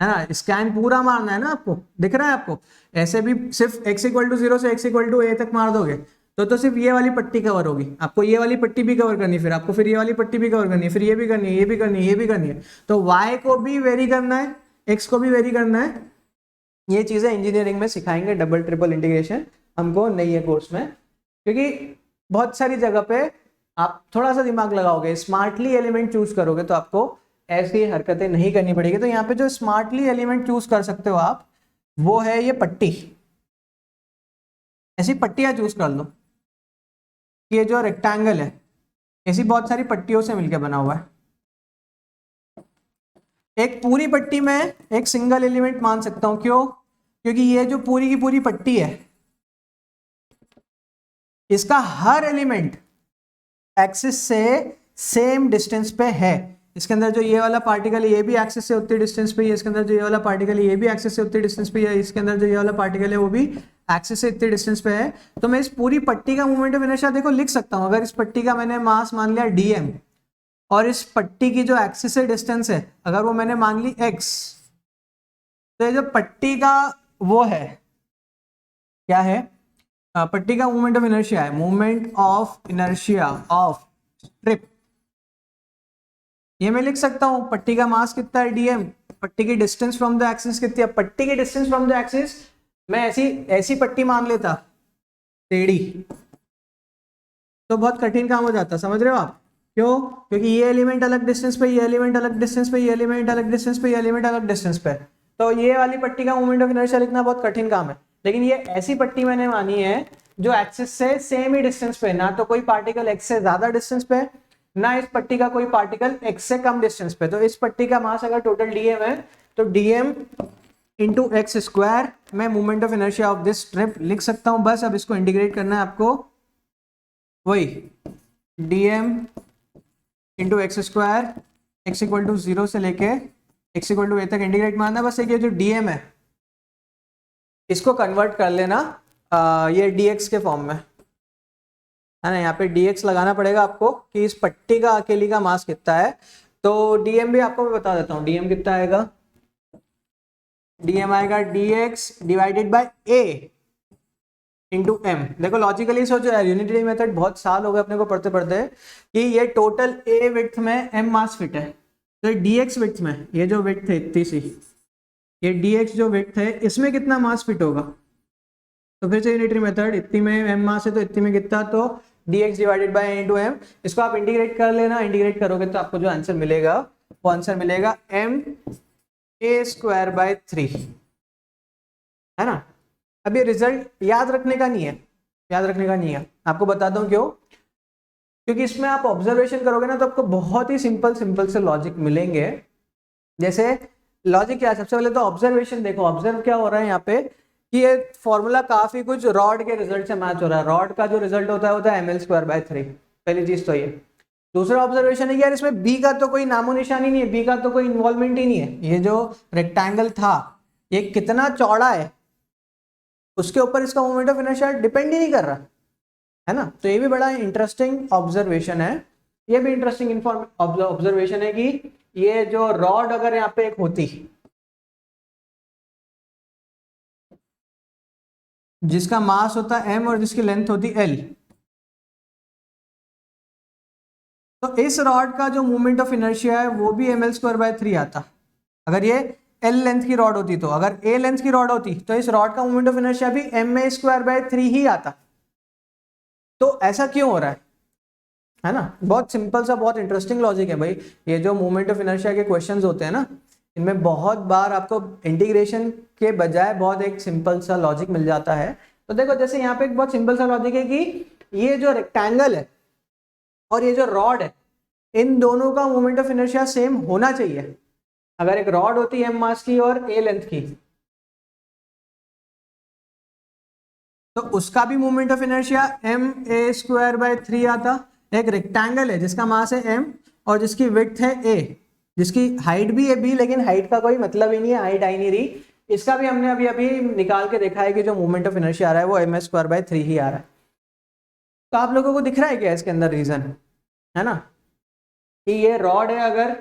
है ना। स्कैन पूरा मारना है ना, आपको दिख रहा है आपको। ऐसे भी सिर्फ x इक्वल टू 0 से x इक्वल टू a तक मार दोगे तो सिर्फ ये वाली पट्टी कवर होगी, आपको ये वाली पट्टी भी कवर करनी है, फिर आपको फिर ये वाली पट्टी भी कवर करनी है, फिर ये भी करनी है, ये भी करनी है, ये भी करनी है। तो y को भी वेरी करना है, x को भी वेरी करना है। ये चीजें इंजीनियरिंग में सिखाएंगे, डबल ट्रिपल इंटीग्रेशन हमको नहीं है कोर्स में, क्योंकि बहुत सारी जगह पे आप थोड़ा सा दिमाग लगाओगे, स्मार्टली एलिमेंट चूज करोगे तो आपको ऐसी हरकतें नहीं करनी पड़ेगी। तो यहाँ पे जो स्मार्टली एलिमेंट चूज कर सकते हो आप, वो है ये पट्टी। ऐसी पट्टियां चूज कर लो। ये जो रेक्टेंगल है ऐसी बहुत सारी पट्टियों से मिलकर बना हुआ है। एक पूरी पट्टी में एक सिंगल एलिमेंट मान सकता हूं, क्यों? क्योंकि ये जो पूरी की पूरी पट्टी है इसका हर एलिमेंट एक्सिस से सेम डिस्टेंस पे है। इसके अंदर जो ये वाला पार्टिकल है ये भी एक्सिस से उतनी डिस्टेंस पे है, इसके अंदर जो ये वाला पार्टिकल है ये भी एक्सिस से उतनी डिस्टेंस पे है, इसके अंदर जो ये वाला पार्टिकल है वो भी एक्सिस से इतनी डिस्टेंस पे है। तो मैं इस पूरी पट्टी का मोमेंट ऑफ इनर्शिया देखो लिख सकता हूं। अगर इस पट्टी का मैंने मास मान लिया dm और इस पट्टी की जो एक्सिस से डिस्टेंस है अगर वो मैंने मान ली x, तो ये जो पट्टी का वो है क्या है, पट्टी का मोमेंट ऑफ इनर्शिया है, moment of inertia of strip. ये मैं लिख सकता हूं पट्टी का मास कितना है dm, पट्टी की डिस्टेंस फ्रॉम द एक्सिस कितनी है, पट्टी की डिस्टेंस फ्रॉम द एक्सिस मैं ऐसी पट्टी मान लेता टेढ़ी तो बहुत कठिन काम हो जाता, समझ रहे हो आप? क्यों? क्योंकि ये एलिमेंट अलग डिस्टेंस पे, ये एलिमेंट अलग डिस्टेंस पे, ये एलिमेंट अलग डिस्टेंस पे, ये एलिमेंट अलग डिस्टेंस पे, तो ये वाली पट्टी का मोमेंट ऑफ इनर्शिया लिखना बहुत कठिन काम है। लेकिन ये ऐसी पट्टी मैंने मानी है जो एक्सिस से सेम ही डिस्टेंस पे, ना तो कोई पार्टिकल एक्स से ज्यादा डिस्टेंस पे, ना इस पट्टी का कोई पार्टिकल एक्स से कम डिस्टेंस पे। तो इस पट्टी का मास अगर टोटल dm है तो dm इंटू एक्स स्क्वायर मैं moment of inertia of this strip लिख सकता हूं। बस अब इसको इंटीग्रेट करना है आपको, वही dm into x square x equal to 0 से लेके एक्स इक्वल टू a तक इंटीग्रेट मारना। बस एक ये जो dm है इसको कन्वर्ट कर लेना ये dx के फॉर्म में, है ना। यहाँ पे dx लगाना पड़ेगा आपको कि इस पट्टी का अकेली का मास कितना है। तो dm भी आपको मैं बता देता हूँ, dm कितना आएगा, dm आएगा dx divided by a into m। देखो लॉजिकली सोचो यार, यूनिटरी मेथड बहुत साल हो गए अपने को पढ़ते पढ़ते कि ये टोटल a विड्थ में m मास फिट है, तो dx विड्थ में ये जो विड्थ है इतनी सी, ये dx जो विड्थ है इसमें कितना मास फिट होगा। तो फिर से यूनिटरी मेथड, इतनी में m मास है तो इतनी में कितना, तो dx divided by into m। इसको आप इंटीग्रेट कर लेना, इंटीग्रेट करोगे तो आपको जो आंसर मिलेगा वो आंसर मिलेगा m a स्क्वायर बाय 3, है ना। अब ये रिजल्ट याद रखने का नहीं है, याद रखने का नहीं है, आपको बताता हूँ क्यों। क्योंकि इसमें आप ऑब्जर्वेशन करोगे ना तो आपको बहुत ही सिंपल सिंपल से लॉजिक मिलेंगे। जैसे लॉजिक क्या है, सबसे पहले तो ऑब्जर्वेशन देखो, ऑब्जर्व क्या हो रहा है यहाँ पे कि ये फॉर्मूला काफी कुछ रॉड के रिजल्ट से मैच हो रहा है। रॉड का जो रिजल्ट होता है ml स्क्वायर बाय 3, पहली चीज तो ये। दूसरा ऑब्जर्वेशन है कि यार इसमें बी का तो कोई नामो निशानी नहीं है, बी का तो कोई इन्वॉल्वमेंट ही नहीं है। ये जो रेक्टेंगल था ये कितना चौड़ा है उसके ऊपर इसका मोमेंट ऑफ इनर्शिया डिपेंड ही नहीं कर रहा, है ना। तो ये भी बड़ा इंटरेस्टिंग ऑब्जर्वेशन है। ये भी इंटरेस्टिंग ऑब्जर्वेशन है कि ये जो रॉड अगर यहाँ पे एक होती जिसका मास होता m और जिसकी लेंथ होती l, तो इस रॉड का जो मोमेंट ऑफ इनर्शिया है वो भी ml स्क्वायर बाय 3 आता। अगर ये l लेंथ की रॉड होती, तो अगर a लेंथ की रॉड होती तो इस रॉड का मोमेंट ऑफ इनर्शिया भी ma स्क्वायर बाय 3 ही आता। तो ऐसा क्यों हो रहा है ना। बहुत सिंपल सा बहुत इंटरेस्टिंग लॉजिक है भाई। ये जो मोमेंट ऑफ इनर्शिया के क्वेश्चंस होते हैं ना, इनमें बहुत बार आपको इंटीग्रेशन के बजाय बहुत एक सिंपल सा लॉजिक मिल जाता है। तो देखो जैसे यहाँ पे एक बहुत सिंपल सा लॉजिक है कि ये जो रेक्टेंगल है और ये जो रॉड है इन दोनों का मोमेंट ऑफ इनर्शिया सेम होना चाहिए। अगर एक रॉड होती है m मास की और a लेंथ की, तो उसका भी मोमेंट ऑफ इनर्शिया ma² / 3 आता। एक रेक्टेंगल है जिसका मास है m और जिसकी विड्थ है a, जिसकी हाइट भी है b, लेकिन हाइट का कोई मतलब ही नहीं है, हाइट आई नहीं रही। इसका भी हमने अभी अभी निकाल के देखा है कि जो मोमेंट ऑफ इनर्शिया आ रहा है वो ma² / 3 ही आ रहा है। तो आप लोगों को दिख रहा है क्या इसके अंदर रीजन, है ना, कि ये रॉड है अगर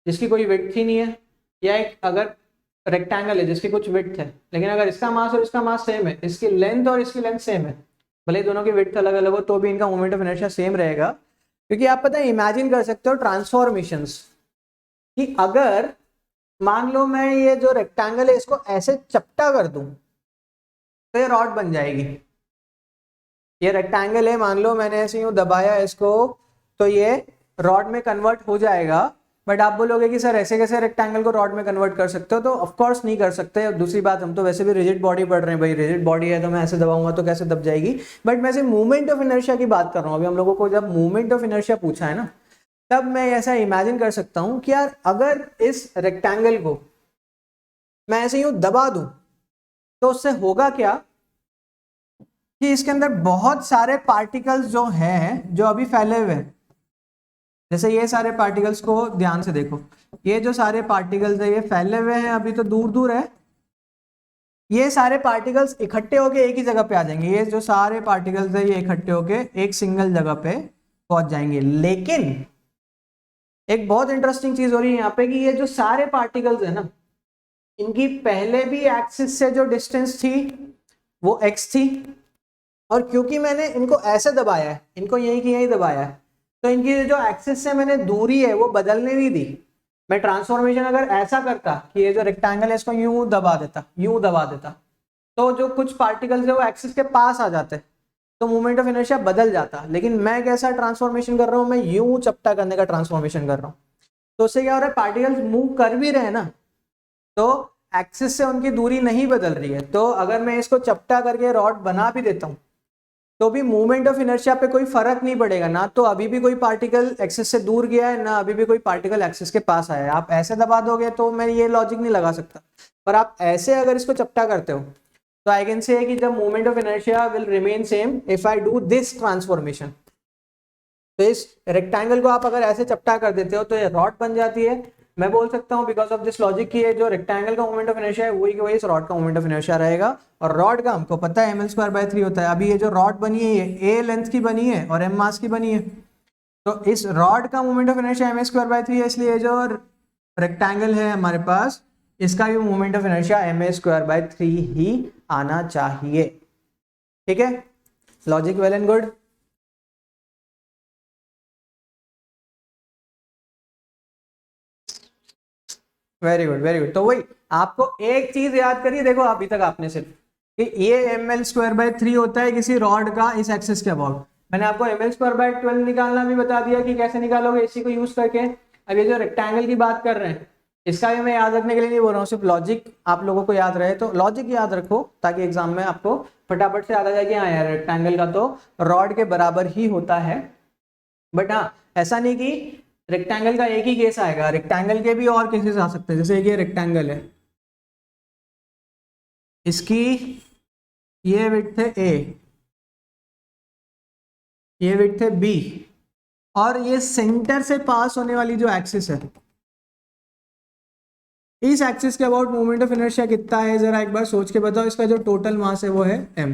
जिसकी कोई विड्थ ही नहीं है, या एक अगर रेक्टेंगल है जिसकी कुछ विड्थ है, लेकिन अगर इसका मास और इसका मास सेम है, इसकी लेंथ और इसकी लेंथ सेम है, भले दोनों की विड्थ अलग अलग हो तो भी इनका मोमेंट ऑफ इनर्शिया सेम रहेगा। क्योंकि आप पता है इमेजिन कर सकते हो ट्रांसफॉर्मेशंस, कि अगर मान लो मैं ये जो रेक्टेंगल है इसको ऐसे चपटा कर दूं तो ये रॉड बन जाएगी। ये रेक्टेंगल है, मान लो मैंने ऐसे यूं दबाया इसको तो ये रॉड में कन्वर्ट हो जाएगा। बट आप बोलोगे कि सर ऐसे कैसे रेक्टेंगल को रॉड में कन्वर्ट कर सकते हो, तो ऑफ कोर्स नहीं कर सकते। दूसरी बात, हम तो वैसे भी रिजिड बॉडी पढ़ रहे हैं भाई, रिजिड बॉडी है तो मैं ऐसे दबाऊंगा तो कैसे दब जाएगी। बट मैं सिर्फ मूवमेंट ऑफ इनर्शिया की बात कर रहा हूँ। अभी हम लोगों को जब मूवमेंट ऑफ इनर्शिया पूछा है ना, तब मैं ऐसा इमेजिन कर सकता हूँ कि यार अगर इस रेक्टेंगल को मैं ऐसे यूं दबा दूं तो उससे होगा क्या कि इसके अंदर बहुत सारे पार्टिकल्स जो हैं जो अभी फैले हुए हैं, जैसे ये सारे पार्टिकल्स को ध्यान से देखो, ये जो सारे पार्टिकल्स है ये फैले हुए हैं, अभी तो दूर दूर है। ये सारे पार्टिकल्स इकट्ठे होके एक ही जगह पे आ जाएंगे। ये जो सारे पार्टिकल्स है ये इकट्ठे होके एक सिंगल जगह पे पहुंच जाएंगे। लेकिन एक बहुत इंटरेस्टिंग चीज हो रही है यहाँ पे कि ये जो सारे पार्टिकल्स है ना, इनकी पहले भी एक्सिस से जो डिस्टेंस थी वो x थी, और क्योंकि मैंने इनको ऐसे दबाया है, इनको यहीं की यहीं दबाया है, तो इनकी जो एक्सिस से मैंने दूरी है वो बदलने नहीं दी। मैं ट्रांसफॉर्मेशन अगर ऐसा करता कि ये जो रेक्टेंगल है इसको यूं दबा देता, यूं दबा देता, तो जो कुछ पार्टिकल्स है वो एक्सिस के पास आ जाते, तो मूवमेंट ऑफ इनर्शिया बदल जाता। लेकिन मैं कैसा ट्रांसफॉर्मेशन कर रहा हूँ, मैं यूं चपटा करने का ट्रांसफॉर्मेशन कर रहा हूँ। तो उससे क्या हो रहा है, पार्टिकल्स मूव कर भी रहे हैं ना, तो एक्सिस से उनकी दूरी नहीं बदल रही है। तो अगर मैं इसको चपटा करके रॉड बना भी देता हूँ तो भी मूवमेंट ऑफ इनर्शिया पे कोई फर्क नहीं पड़ेगा ना। तो अभी भी कोई पार्टिकल एक्सिस से दूर गया है, ना अभी भी कोई पार्टिकल एक्सिस के पास आया है। आप ऐसे दबा दोगे तो मैं ये लॉजिक नहीं लगा सकता, पर आप ऐसे अगर इसको चपटा करते हो तो आई कैन से कि the movement of inertia will remain same if I do this transformation. तो इस रेक्टेंगल को आप अगर ऐसे चपटा कर देते हो तो ये रॉड बन जाती है। मैं बोल सकता हूँ बिकॉज ऑफ दिस लॉजिक की जो रेक्टेंगल का मोमेंट ऑफ इनर्शिया है वही वही इस रॉड का मोमेंट ऑफ इनर्शिया रहेगा। और रॉड का हमको पता है ml²/3 होता है। अभी ये जो रॉड बनी है ये a लेंथ की बनी है और m मास की बनी है, तो इस रॉड का मोमेंट ऑफ इनर्शिया ma²/3 है, इसलिए जो रेक्टेंगल है हमारे पास इसका भी मोमेंट ऑफ इनर्शिया ma²/3 ही आना चाहिए। ठीक है, logic well and good. Very good very good. तो वही आपको एक चीज याद करिए, देखो अभी तक आपने सिर्फ कि ये ml²/3 होता है किसी रॉड का इस एक्सिस के अबाउट। मैंने आपको ml²/12 निकालना भी बता दिया कि कैसे निकालोगे इसी को यूज करके। अब ये जो रेक्टेंगल की बात कर रहे हैं इसका भी मैं याद रखने के लिए नहीं बोल रहा हूँ, सिर्फ लॉजिक आप लोगों को याद रहे। तो लॉजिक याद रखो ताकि एग्जाम में आपको फटाफट से याद आ जाए कि हाँ यार रेक्टेंगल का तो रॉड के बराबर ही होता है। बट हाँ, ऐसा नहीं कि रेक्टेंगल का एक ही केस आएगा, रेक्टेंगल के भी और केसेस आ सकते हैं। जैसे ये रेक्टेंगल है, इसकी ये विड्थ है a, ये विड्थ है b, और ये सेंटर से पास होने वाली जो एक्सिस है, इस एक्सिस के अबाउट मोमेंट ऑफ इनर्शिया कितना है जरा एक बार सोच के बताओ। इसका जो टोटल मास है वो है m।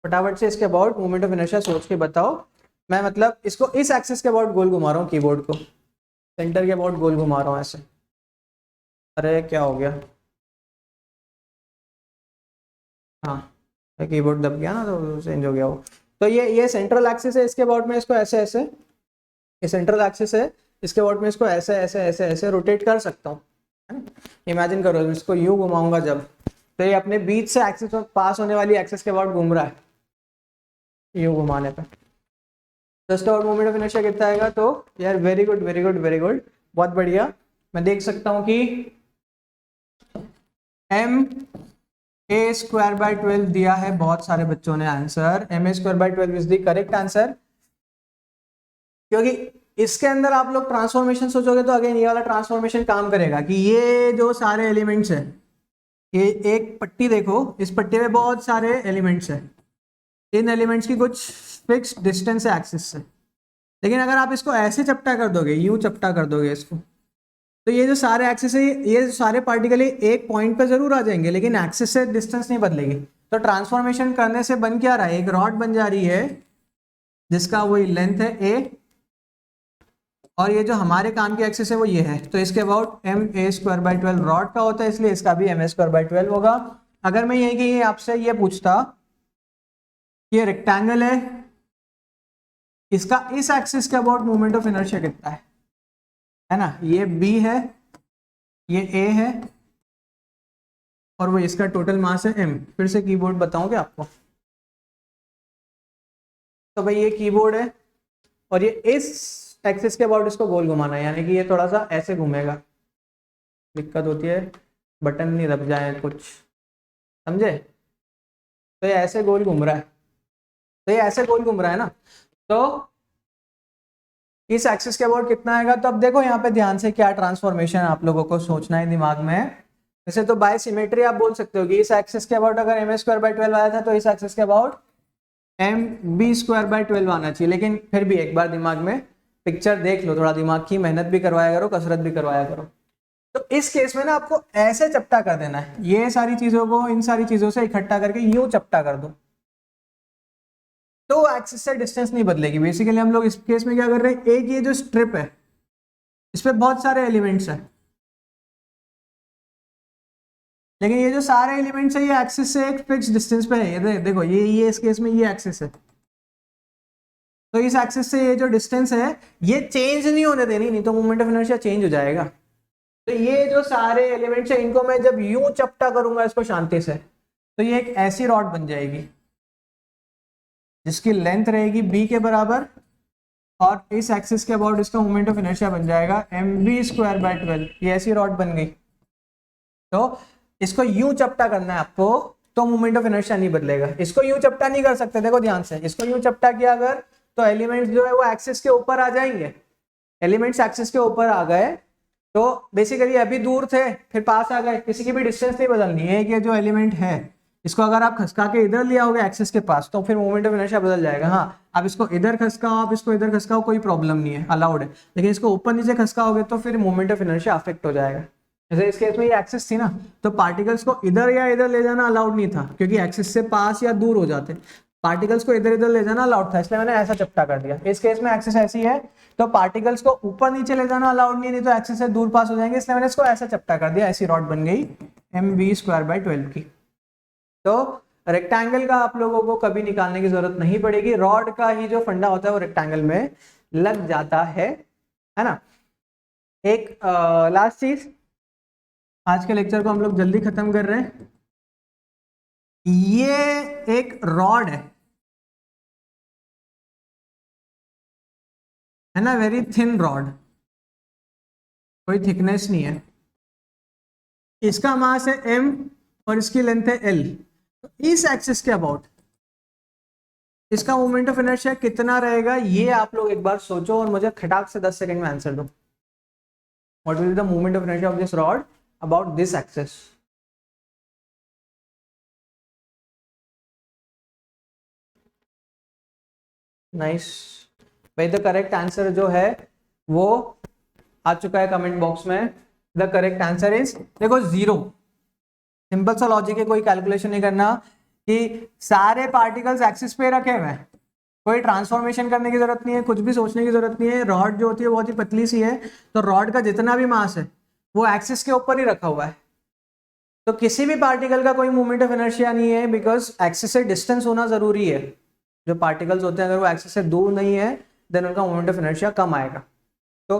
फटाफट से इसके अबाउट मोमेंट ऑफ इनर्शिया सोच के बताओ। मैं मतलब इसको इस एक्सिस के अबाउट गोल घुमा रहा हूँ, कीबोर्ड को सेंटर के अबाउट गोल घुमा रहा हूँ ऐसे। अरे क्या हो गया, हाँ कीबोर्ड दब गया ना तो चेंज हो गया वो। तो ये सेंट्रल एक्सिस है, इसके अबाउट में इसको ऐसे ऐसे, ये सेंट्रल एक्सिस है, इसके अबाउट में इसको ऐसे ऐसे ऐसे ऐसे रोटेट कर सकता हूँ, है ना। इमेजिन करो इसको यूं घुमाऊंगा जब, तो ये अपने बीच से एक्सिस में पास होने वाली एक्सिस के अबाउट घूम रहा है यूं घुमाने पे। तो इसका मोमेंट ऑफ इनर्शिया कितना आएगा, तो यार very good very good very good, बहुत बढ़िया। मैं देख सकता हूँ कि ma²/12 दिया है बहुत सारे बच्चों ने answer. ma²/12 is the correct answer. क्योंकि इसके अंदर आप लोग ट्रांसफॉर्मेशन सोचोगे तो अगेन ये वाला ट्रांसफॉर्मेशन काम करेगा कि ये जो सारे एलिमेंट्स है, ये एक पट्टी देखो, इस पट्टी में बहुत सारे एलिमेंट्स है, इन एलिमेंट्स की कुछ फिक्स डिस्टेंस है एक्सिस से। लेकिन अगर आप इसको ऐसे चपटा कर दोगे, यूं चपटा कर दोगे इसको, तो ये जो सारे एक्सिस है, ये सारे पार्टिकल एक पॉइंट पे जरूर आ जाएंगे, लेकिन एक्सिस से डिस्टेंस नहीं बदलेगी। तो ट्रांसफॉर्मेशन करने से बन क्या रहा है, एक रॉड बन जा रही है जिसका वही लेंथ है a, और ये जो हमारे काम की एक्सिस है वो ये है, तो इसके अबाउट ma²/12 रॉड का होता है, इसलिए इसका भी ma²/12 होगा। अगर मैं यही कि आपसे ये पूछता, ये रेक्टेंगल है, इसका इस एक्सिस के अबाउट मोमेंट ऑफ इनर्शिया कितना है ना, ये b है, ये a है, और वो इसका टोटल मास है m। फिर से कीबोर्ड बताऊं क्या आपको, तो भाई ये कीबोर्ड है और ये इस एक्सिस के अबाउट इसको गोल घुमाना है, यानी कि ये थोड़ा सा ऐसे घूमेगा। दिक्कत होती है बटन नहीं दब जाए कुछ, समझे? तो ये ऐसे गोल घूम रहा है, तो ये ऐसे गोल घूम रहा है ना, तो इस एक्सिस के अबाउट कितना आएगा। तो अब देखो यहाँ पे ध्यान से क्या ट्रांसफॉर्मेशन आप लोगों को सोचना है दिमाग में। वैसे तो बाय सिमेट्री आप बोल सकते हो कि इस एक्सिस के अबाउट अगर ma²/12 आया था तो इस एक्सिस के अबाउट mb²/12 आना चाहिए, लेकिन फिर भी एक बार दिमाग में पिक्चर देख लो, थोड़ा दिमाग की मेहनत भी करवाया करो, कसरत भी करवाया करो। तो इस केस में ना आपको ऐसे चपटा कर देना है, ये सारी चीजों को इन सारी चीजों से इकट्ठा करके यूं चपटा कर दो, तो एक्सिस से डिस्टेंस नहीं बदलेगी। बेसिकली हम लोग इस केस में क्या कर रहे हैं, एक ये जो स्ट्रिप है इस पे बहुत सारे एलिमेंट्स हैं, लेकिन ये जो सारे एलिमेंट्स है ये एक्सिस से एक फिक्स डिस्टेंस पे है। ये देखो ये इस केस में ये एक्सिस है, तो इस एक्सिस से ये जो डिस्टेंस है ये चेंज नहीं होने देनी, नहीं तो मोमेंट ऑफ इनर्शिया चेंज हो जाएगा। तो ये जो सारे एलिमेंट्स है इनको मैं जब यूं चपटा करूंगा इसको शांति से, तो ये एक ऐसी रॉड बन जाएगी जिसकी लेंथ रहेगी b के बराबर, और इस एक्सिस के अबाउट इसका मोमेंट ऑफ इनर्शिया बन जाएगा mv²/12। ये ऐसी रॉड बन गई। तो इसको यूं चपटा करना है आपको, तो मोमेंट ऑफ इनर्शिया नहीं बदलेगा। इसको यूं चपटा नहीं कर सकते, देखो ध्यान से, इसको यूं चपटा किया अगर तो एलिमेंट्स जो है वो एक्सिस के ऊपर आ जाएंगे। एलिमेंट्स एक्सिस के ऊपर आ गए तो बेसिकली अभी दूर थे फिर पास आ गए, किसी की भी डिस्टेंस नहीं बदलनी है। ये जो एलिमेंट है इसको अगर आप खसका के इधर लिया होगा एक्सिस के पास तो फिर मोमेंट ऑफ इनर्शिया बदल जाएगा। हाँ, आप इसको इधर खसकाओ, आप इसको इधर खसकाओ, कोई प्रॉब्लम नहीं है, अलाउड है। लेकिन इसको ऊपर नीचे खसकाओगे तो फिर मोमेंट ऑफ इनर्शिया अफेक्ट हो जाएगा। जैसे इस केस में ये एक्सिस थी ना, तो पार्टिकल्स को इधर या इधर ले जाना अलाउड नहीं था, क्योंकि एक्सिस से पास या दूर हो जाते। पार्टिकल्स को इधर इधर ले जाना अलाउड था, इसलिए मैंने ऐसा चपटा कर दिया। इस केस में एक्सिस ऐसी है तो पार्टिकल्स को ऊपर नीचे ले जाना अलाउड नहीं तो एक्सिस से दूर पास हो जाएंगे, इसलिए मैंने इसको ऐसा चपटा कर दिया। ऐसी रॉड बन गई mv²/12 की। तो रेक्टेंगल का आप लोगों को कभी निकालने की जरूरत नहीं पड़ेगी, रॉड का ही जो फंडा होता है वो रेक्टेंगल में लग जाता है ना। एक लास्ट चीज, आज के लेक्चर को हम लोग जल्दी खत्म कर रहे हैं। ये एक रॉड है ना, वेरी थिन रॉड, कोई थिकनेस नहीं है। इसका मास है m और इसकी लेंथ है l। तो इस एक्सिस के अबाउट इसका मोमेंट ऑफ इनर्शिया कितना रहेगा, ये आप लोग एक बार सोचो और मुझे खटाक से 10 सेकंड में आंसर दो। What will be the moment of inertia of this rod about this axis? Nice भाई, द करेक्ट आंसर जो है वो आ चुका है कमेंट बॉक्स में। द करेक्ट आंसर इज, देखो 0। सिंपल सा लॉजिक है, कोई कैलकुलेशन नहीं करना कि सारे पार्टिकल्स एक्सिस पे रखे हुए हैं, कोई ट्रांसफॉर्मेशन करने की जरूरत नहीं है, कुछ भी सोचने की जरूरत नहीं है। रॉड जो होती है बहुत ही पतली सी है, तो रॉड का जितना भी मास है वो एक्सिस के ऊपर ही रखा हुआ है, तो किसी भी पार्टिकल का कोई मूवमेंट ऑफ इनर्शिया नहीं है, बिकॉज एक्सिस से डिस्टेंस होना जरूरी है। जो पार्टिकल्स होते हैं अगर वो एक्सिस से दूर नहीं है देन उनका मूवमेंट ऑफ इनर्शिया कम आएगा। तो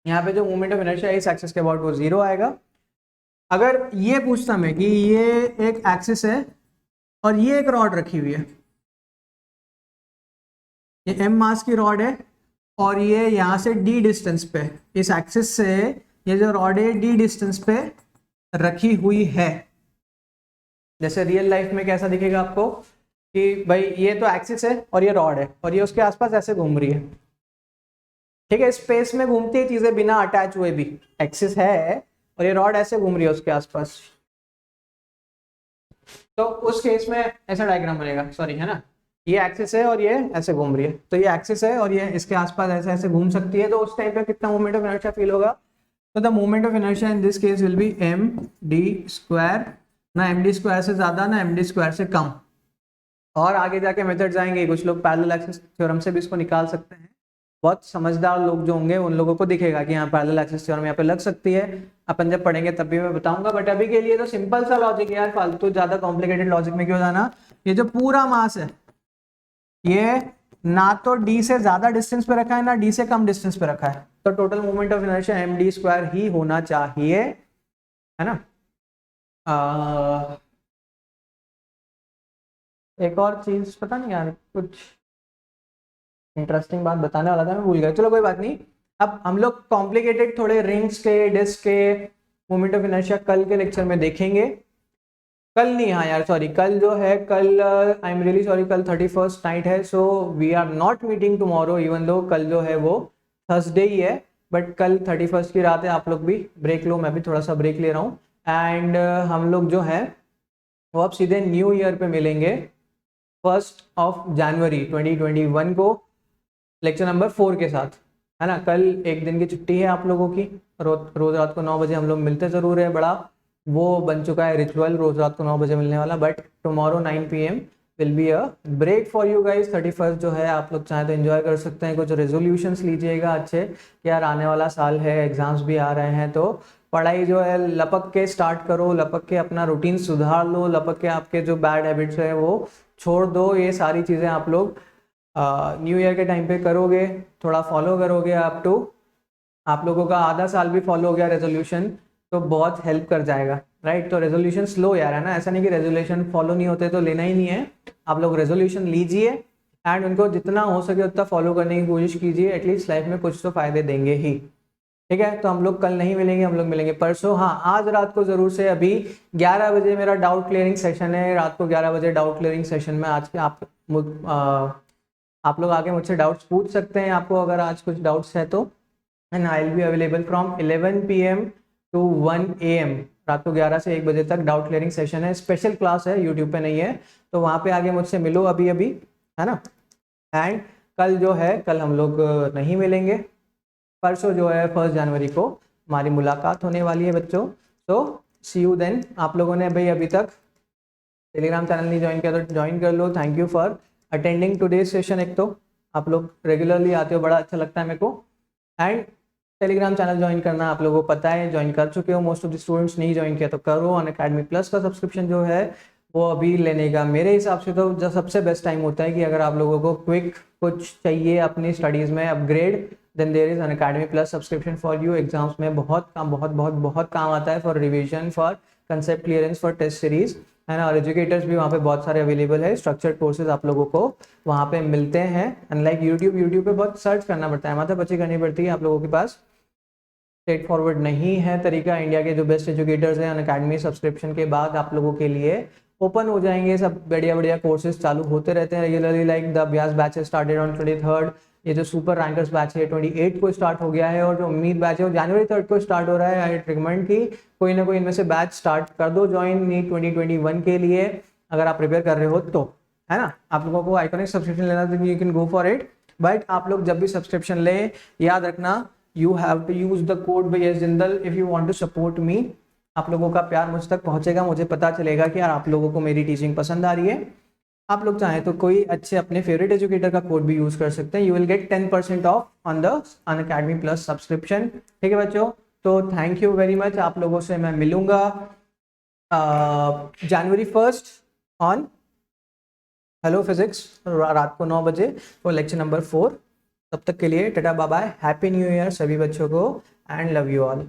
यहाँ पे जो मूवमेंट ऑफ इनर्शिया इस एक्सिस के अबाउट वो 0 आएगा। अगर ये पूछता मैं कि ये एक एक्सिस है और ये एक रॉड रखी हुई है, ये m मास की रॉड है और ये यहाँ से d डिस्टेंस पे, इस एक्सिस से ये जो रॉड है d डिस्टेंस पे रखी हुई है। जैसे रियल लाइफ में कैसा दिखेगा आपको, कि भाई ये तो एक्सिस है और ये रॉड है और ये उसके आसपास ऐसे घूम रही है, ठीक है, स्पेस में घूमती है चीजें बिना अटैच हुए भी, एक्सिस है और ये रॉड ऐसे घूम रही है उसके आसपास, तो उस केस में ऐसा डायग्राम बनेगा, सॉरी है ना, ये एक्सिस है और ये ऐसे घूम रही है, तो ये एक्सिस है और ये इसके आसपास ऐसे ऐसे घूम सकती है, तो उस टाइम पे कितना मोमेंट ऑफ इनर्शिया फील होगा, तो the moment of inertia in this case will be M D square, ना एम डी स्क्वायर से ज्यादा ना एम डी स्क्वायर से कम। और आगे जाके मेथड्स आएंगे, कुछ लोग पैरेलल एक्सिस थ्योरम से भी इसको निकाल सकते हैं, बहुत समझदार लोग जो होंगे उन लोगों को दिखेगा कि यहाँ पैरेलल एक्सिस थ्योरम यहाँ पे लग सकती है, अपन जब पढ़ेंगे तब भी मैं बताऊंगा, बट अभी के लिए तो सिंपल सा लॉजिक है यार, फालतू ज्यादा कॉम्प्लिकेटेड लॉजिक में क्यों जाना। ये जो पूरा मास है ये ना तो डी से ज्यादा डिस्टेंस पे रखा है ना डी से कम डिस्टेंस पे रखा है, तो total moment of inertia m D square ही होना चाहिए, है ना। एक और चीज पता नहीं यार, कुछ इंटरेस्टिंग बात बताने वाला था मैं भूल गया, चलो कोई बात नहीं। अब हम लोग कॉम्प्लिकेटेड थोड़े रिंग्स के डिस्क के मोमेंट ऑफ इनर्शिया कल के लेक्चर में देखेंगे, कल नहीं, हाँ यार सॉरी, कल जो है कल आई एम रियली सॉरी, कल 31st नाइट है, so we are not meeting tomorrow, even though कल जो है वो थर्सडे ही है, बट कल 31st की रात है, आप लोग भी ब्रेक लो, मैं भी थोड़ा सा ब्रेक ले रहा हूँ, एंड हम लोग जो है वो अब सीधे न्यू ईयर पे मिलेंगे 1st ऑफ जनवरी 2021 को लेक्चर नंबर 4 के साथ, है ना। कल एक दिन की छुट्टी है आप लोगों की, रोज रात को 9 बजे हम लोग मिलते ज़रूर है, बड़ा वो बन चुका है रिचुअल रोज रात को 9 बजे मिलने वाला, but tomorrow 9 PM will be a break for you guys. 31st जो है आप लोग चाहे तो एंजॉय कर सकते हैं, कुछ रेजोल्यूशंस लीजिएगा अच्छे कि यार आने वाला साल है, एग्जाम्स भी आ रहे हैं, तो पढ़ाई जो है लपक के स्टार्ट करो, लपक के अपना रूटीन सुधार लो, लपक के आपके जो बैड हैबिट्स है वो छोड़ दो, ये सारी चीज़ें आप लोग न्यू ईयर के टाइम पे करोगे, थोड़ा फॉलो करोगे अप टू, आप लोगों का आधा साल भी फॉलो हो गया रेजोल्यूशन तो बहुत हेल्प कर जाएगा, राइट। तो रेजोल्यूशन स्लो यार, है ना, ऐसा नहीं कि रेजोल्यूशन फॉलो नहीं होते तो लेना ही नहीं है, आप लोग रेजोल्यूशन लीजिए एंड उनको जितना हो सके उतना फॉलो करने की कोशिश कीजिए, एटलीस्ट लाइफ में कुछ तो फायदे देंगे ही, ठीक है। तो हम लोग कल नहीं मिलेंगे, हम लोग मिलेंगे परसों, हाँ आज रात को जरूर से, अभी 11 बजे मेरा डाउट क्लियरिंग सेशन है, रात को 11 बजे डाउट क्लियरिंग सेशन में आज के आप लोग आके मुझसे डाउट्स पूछ सकते हैं, आपको अगर आज कुछ डाउट्स है तो, and I will be available from 11 PM to 1 AM, रात को 11 से 1 बजे तक डाउट क्लियरिंग सेशन है, स्पेशल क्लास है, यूट्यूब पे नहीं है, तो वहाँ पे आगे मुझसे मिलो अभी अभी, है ना। एंड कल जो है कल हम लोग नहीं मिलेंगे, परसों जो है 1 जनवरी को हमारी मुलाकात होने वाली है बच्चों, तो सी यू देन। आप लोगों ने भाई अभी तक टेलीग्राम चैनल नहीं ज्वाइन किया तो ज्वाइन कर लो, thank you for attending today session, एक तो आप लोग रेगुलरली आते हो, बड़ा अच्छा लगता है मेरे को, एंड टेलीग्राम चैनल ज्वाइन करना आप लोगों को पता है, ज्वाइन कर चुके हो मोस्ट ऑफ द स्टूडेंट्स, नहीं ज्वाइन किया तो करो, अनअकैडमी प्लस का सब्सक्रिप्शन जो है वो अभी लेने का मेरे हिसाब से तो जो सबसे बेस्ट टाइम होता है कि अगर आप लोगों को क्विक कुछ चाहिए अपनी स्टडीज़ में upgrade, then there is Unacademy plus subscription for you, exams में बहुत काम बहुत काम आता है, for revision, for concept clearance, for test series, है ना। और एजुकेटर्स भी वहाँ पे बहुत सारे अवेलेबल है, स्ट्रक्चर्ड कोर्सेज आप लोगों को वहाँ पे मिलते हैं, अनलाइक यूट्यूब पे बहुत सर्च करना पड़ता है, माथा पच्ची करनी पड़ती है, आप लोगों के पास स्ट्रेट फॉरवर्ड नहीं है तरीका। इंडिया के जो बेस्ट एजुकेटर्स हैं अनअकैडमी सब्सक्रिप्शन के बाद आप लोगों के लिए ओपन हो जाएंगे, सब बढ़िया बढ़िया कोर्सेज चालू होते रहते हैं रेगुलरली, लाइक द अभ्यास बैचेस स्टार्टेड ऑन 23rd, ये जो सुपर रैंकर्स बैच है 28 को स्टार्ट हो गया है, और जो उम्मीद बैच है वो जनवरी 3rd को स्टार्ट हो रहा है। आई रिकमेंड कि कोई ना कोई इनमें से बैच स्टार्ट कर दो ज्वाइन नीट 2021 के लिए, अगर आप प्रिपेयर कर रहे हो तो, है ना। आप लोगों को आइकॉनिक सब्सक्रिप्शन लेना तो you can go for it, but आप लोग जब भी सब्सक्रिप्शन ले याद रखना you have to use the code BS Jindal if you want to support me. आप लोगों का प्यार मुझ तक पहुंचेगा, मुझे पता चलेगा कि यार आप लोगों को मेरी टीचिंग पसंद आ रही है। आप लोग चाहें तो कोई अच्छे अपने फेवरेट एजुकेटर का कोड भी यूज कर सकते हैं, you will get 10% of on the Unacademy plus subscription, ठीक है बच्चों। तो थैंक यू वेरी मच, आप लोगों से मैं मिलूंगा जनवरी 1 ऑन हेलो फिजिक्स रात को 9 बजे फॉर लेक्चर नंबर 4। तब तक के लिए tata bye bye, happy new year सभी बच्चों को, एंड लव यू ऑल।